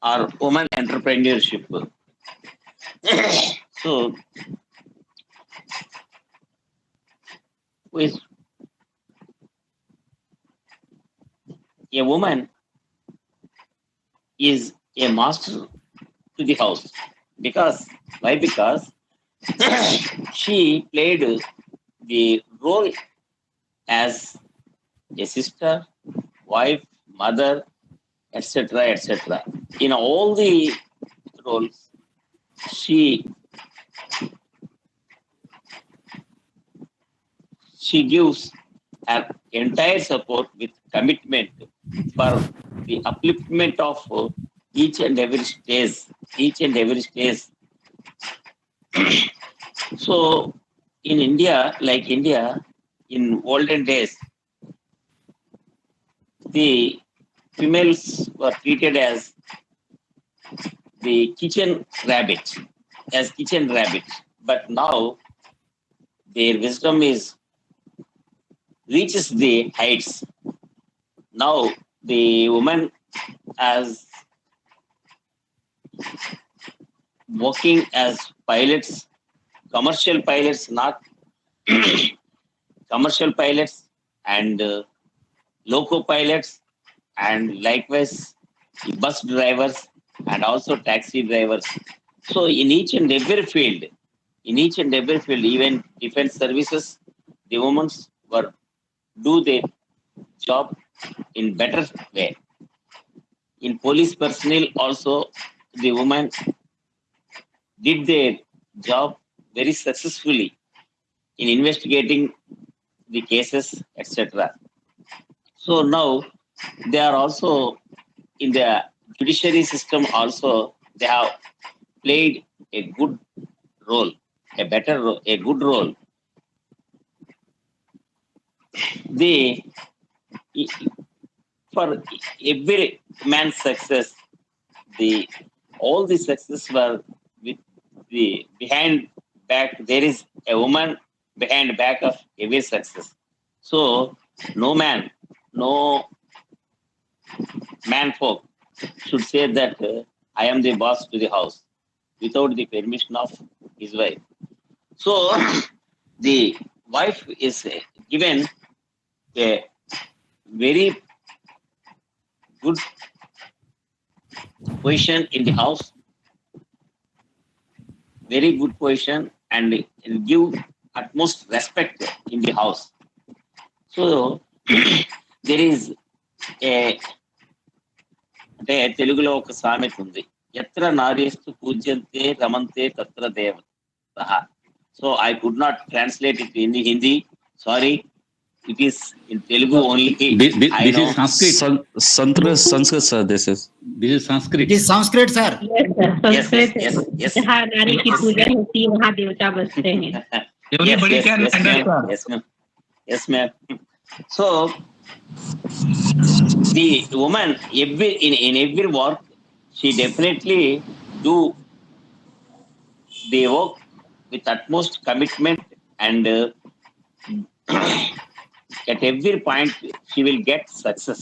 are women entrepreneurship. So, with a woman is a master to the house. Because, why? Because she played the role as a sister, wife, mother, etc., etc. In all the roles, she gives her entire support with commitment for the upliftment of each and every stage. So in India, like India, in olden days, the females were treated as the kitchen rabbit. But now their wisdom reaches the heights. Now the woman as working as pilots, commercial pilots, not commercial pilots, and loco pilots, and likewise bus drivers and also taxi drivers. So in each and every field, even defense services, the women were do their job in better way. In police personnel also, the women did their job very successfully in investigating the cases, etc. So now they are also in the judiciary system also, they have played a good role, a better role, a good role. They, for every man's success, all the success were with the behind back. There is a woman behind back of every success. So no man folk should say that I am the boss to the house without the permission of his wife. So the wife is given a very good position in the house, very good position, and give utmost respect in the house. So there is a అంటే తెలుగులో ఒక సామెత ఉంది, ఎత్ర నార్యస్తు పూజ్యంతే రమంతే తత్ర దేవతః. So I could not translate it in Hindi, sorry, it is in Telugu only. This is Sanskrit. Sanskrit, sir. This is Sanskrit. It is Sanskrit, sir. Yes. जहाँ नारी की पूजा होती है वहाँ देवता बसते हैं. Yes, ma'am. So the woman, in every work, she definitely do the work with utmost commitment, and at every point she will get success.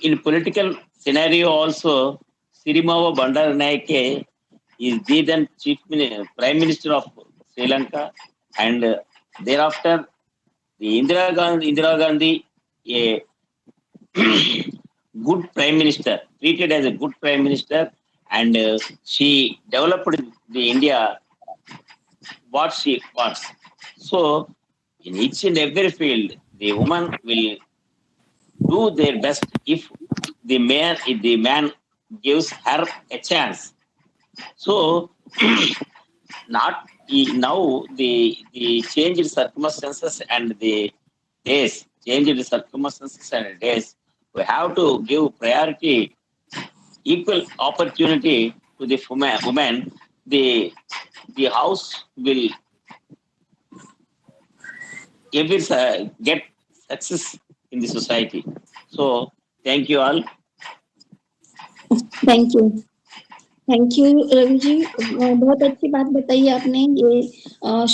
In political scenario also, Sirimava Bandaranaike is the then Prime Minister of Sri Lanka, and thereafter the Indira Gandhi, a good Prime Minister, treated as a good Prime Minister, and she developed the India what she wants. So in each and every field, the woman will do their best if the man gives her a chance. So not now the changed circumstances and the days, changed circumstances and days, we have to give priority, equal opportunity to the woman. The house will get success in the society. So thank you all. Thank you Ravi ji, बहुत अच्छी बात बताई आपने. ये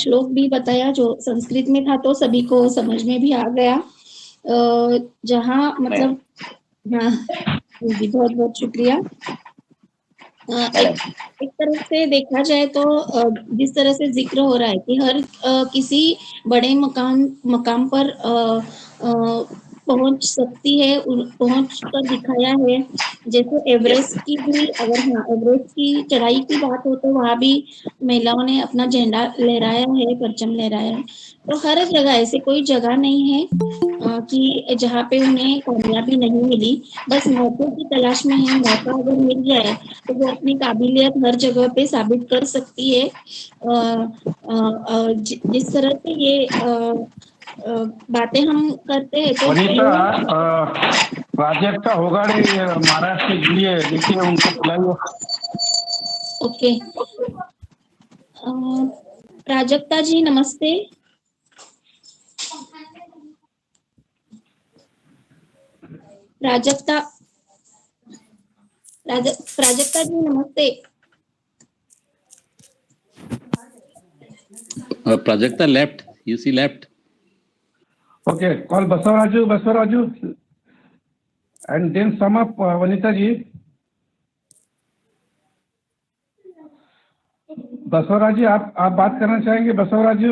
श्लोक भी बताया जो संस्कृत में था, तो सभी को समझ में भी आ गया. जहाँ मतलब हाँ जी, बहुत बहुत शुक्रिया. एक तरह से देखा जाए तो जिस तरह से जिक्र हो रहा है कि हर किसी बड़े मकाम पर पहुंच सकती है, पहुंच कर दिखाया है. जैसे एवरेस्ट की भी, अगर एवरेस्ट की चढ़ाई की बात हो तो वहाँ भी महिलाओं ने अपना झंडा लहराया है, परचम लहराया है. तो हर जगह ऐसे कोई जगह नहीं है कि जहाँ पे उन्हें कामयाबी नहीं मिली. बस मौके की तलाश में है. मौका अगर मिल जाए तो वो अपनी काबिलियत हर जगह पे साबित कर सकती है. जिस तरह से ये बातें हम करते हैं तो प्राजक्ता होगाड़े महाराष्ट्र के लिए देखिए, उनको बुलाइए. ओके, प्राजक्ता जी नमस्ते. प्राजक्ता जी नमस्ते. Prajakta left. You see left. Okay, call Baswaraju, and then sum up Vanita ji. Basavaraj जी, आप बात करना चाहेंगे? बसवराज जी,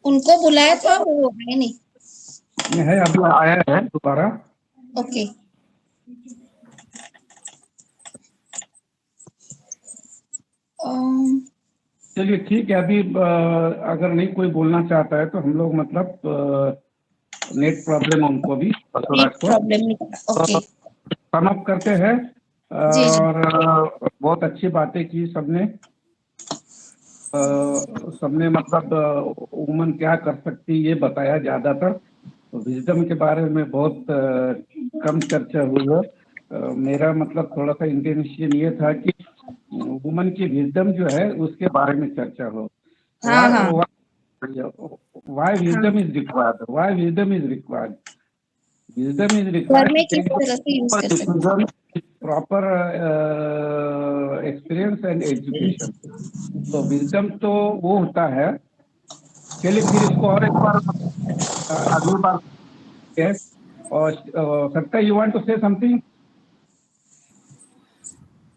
उनको बुलाया था, वो आए नहीं. है अभी आया है दोबारा. ओके, चलिए ठीक है. अभी अगर नहीं कोई बोलना चाहता है तो हम लोग मतलब नेट प्रॉब्लम उनको भी बसवराज को समाप्त करते हैं. जी जी। और बहुत अच्छी बातें की सबने। सबने मतलब वुमन क्या कर सकती है ये बताया ज्यादातर। विजडम के बारे में बहुत कम चर्चा हुई है। मेरा मतलब थोड़ा सा इंटेंशन ये था कि वुमन की विजडम जो है उसके बारे में चर्चा हो। हाँ हाँ Why wisdom is required? Why wisdom is required? Wisdom is required घर में to किस take तरह से यूज proper कर सकते हैं? decision, proper experience and education. तो wisdom तो वो होता है। चलिए फिर इसको और एक बार अगली बार है। और सत्ता, you want to say something?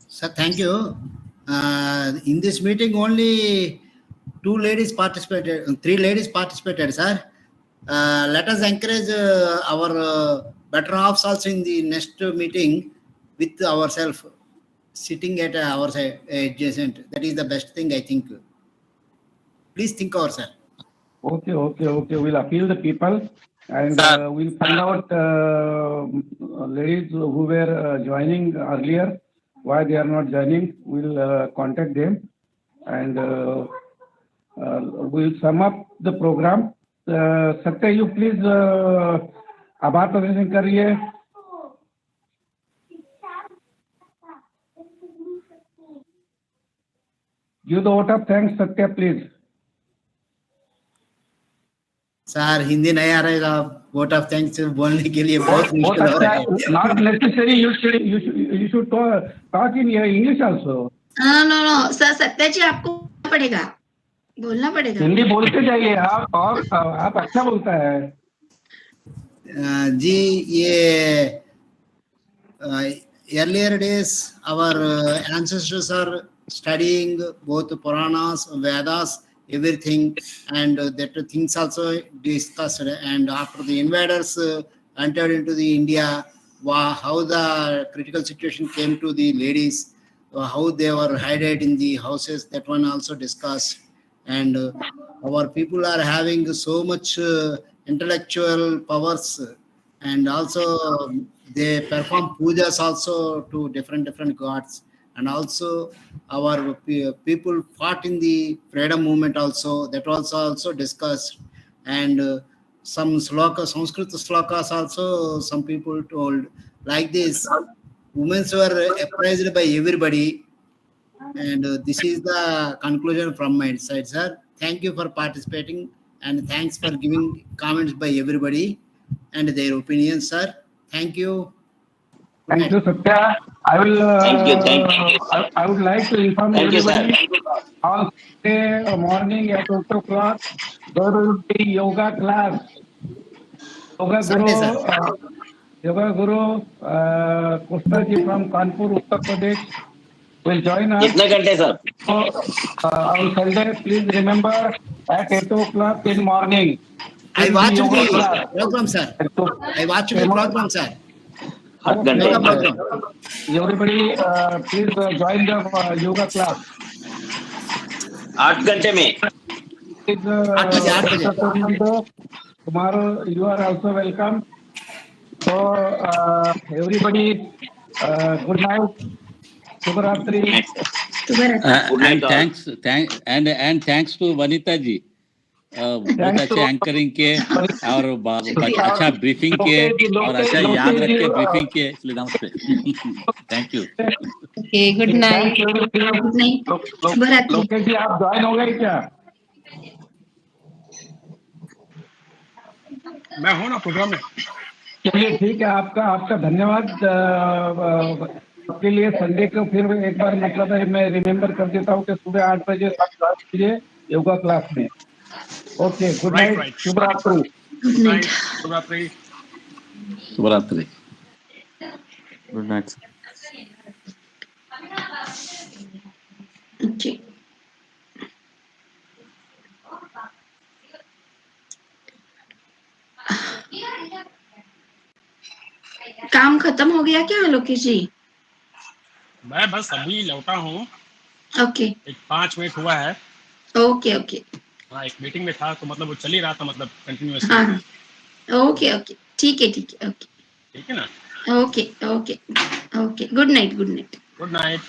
Sir, thank you. In this meeting, only 2 ladies participated, 3 ladies participated, sir. Let us encourage our better halves also in the next meeting with ourselves, sitting at our side adjacent. That is the best thing, I think. Please think over, sir. Okay. We'll appeal the people and we'll find out ladies who were joining earlier, why they are not joining. We'll contact them and we'll sum up the program. Satya, you please आभार प्रदर्शन करिए। Give the vote of thanks, Satya, please. Sir Hindi नहीं आ रहेगा, वोट ऑफ थैंक्स बोलने के लिए बहुत मुश्किल हो रहा है। Not necessary. You should talk in English also. No sir, Satya ji आपको पड़ेगा, बोलना पड़ेगा। हिंदी बोलते जाइए आप, और आप अच्छा बोलता है। जी ये earlier days our ancestors are studying both Puranas, Vedas, everything, and that things also discussed. And after the invaders entered into the India, how the critical situation came to the ladies, how they were hidden in the houses, that one also discussed. And our people are having so much intellectual powers, and also they perform pujas also to different gods. And also our people fought in the freedom movement also, that also discussed. And some slokas, Sanskrit slokas also some people told. Like this, women were appraised by everybody. And this is the conclusion from my side, sir. Thank you for participating, and thanks for giving comments by everybody and their opinions, sir. Thank you. Thank you, Satya. I will. Thank you. I would like to inform Thank you, everybody. On Sunday morning at 8 o'clock, there will be yoga class. Yoga Guru Kushta ji from Kanpur, Uttar Pradesh will join us. कितने घंटे sir? On Sunday, please remember at 8 o'clock in morning. I watched the program, sir. I watched the program, sir. Everybody, please join the yoga class. 8 घंटे में. Tomorrow you are also welcome. So everybody, good night. Shubhratri. And thanks to Vanita जी, बहुत अच्छे एंकरिंग के और अच्छा ब्रीफिंग के और अच्छा याद रख के ब्रीफिंग के, इसलिए नमस्ते। Thank you. Okay, good night. Lokesh ji आप ज्वाइन हो गए क्या? मैं हूँ ना प्रोग्राम में। चलिए ठीक है, आपका धन्यवाद। आपके लिए संडे को फिर एक बार मतलब है मैं रिमेम्बर कर देता हूँ कि सुबह 8 बजे 7 बजे योगा क्लास में। ओके, गुड नाइट, शुभरात्रि। गुड नाइट, शुभरात्रि। शुभरात्रि। Good night. जी काम खत्म हो गया क्या लोकेश जी? मैं बस अभी लौटा हूँ। ओके, एक 5 मिनट हुआ है। Okay okay. हाँ, एक मीटिंग में था तो मतलब वो चल ही रहा था, मतलब कंटिन्यूअसली। हाँ, ओके ओके, ठीक है ओके। ठीक है ना? Okay, okay, okay. Good night, good night. Good night.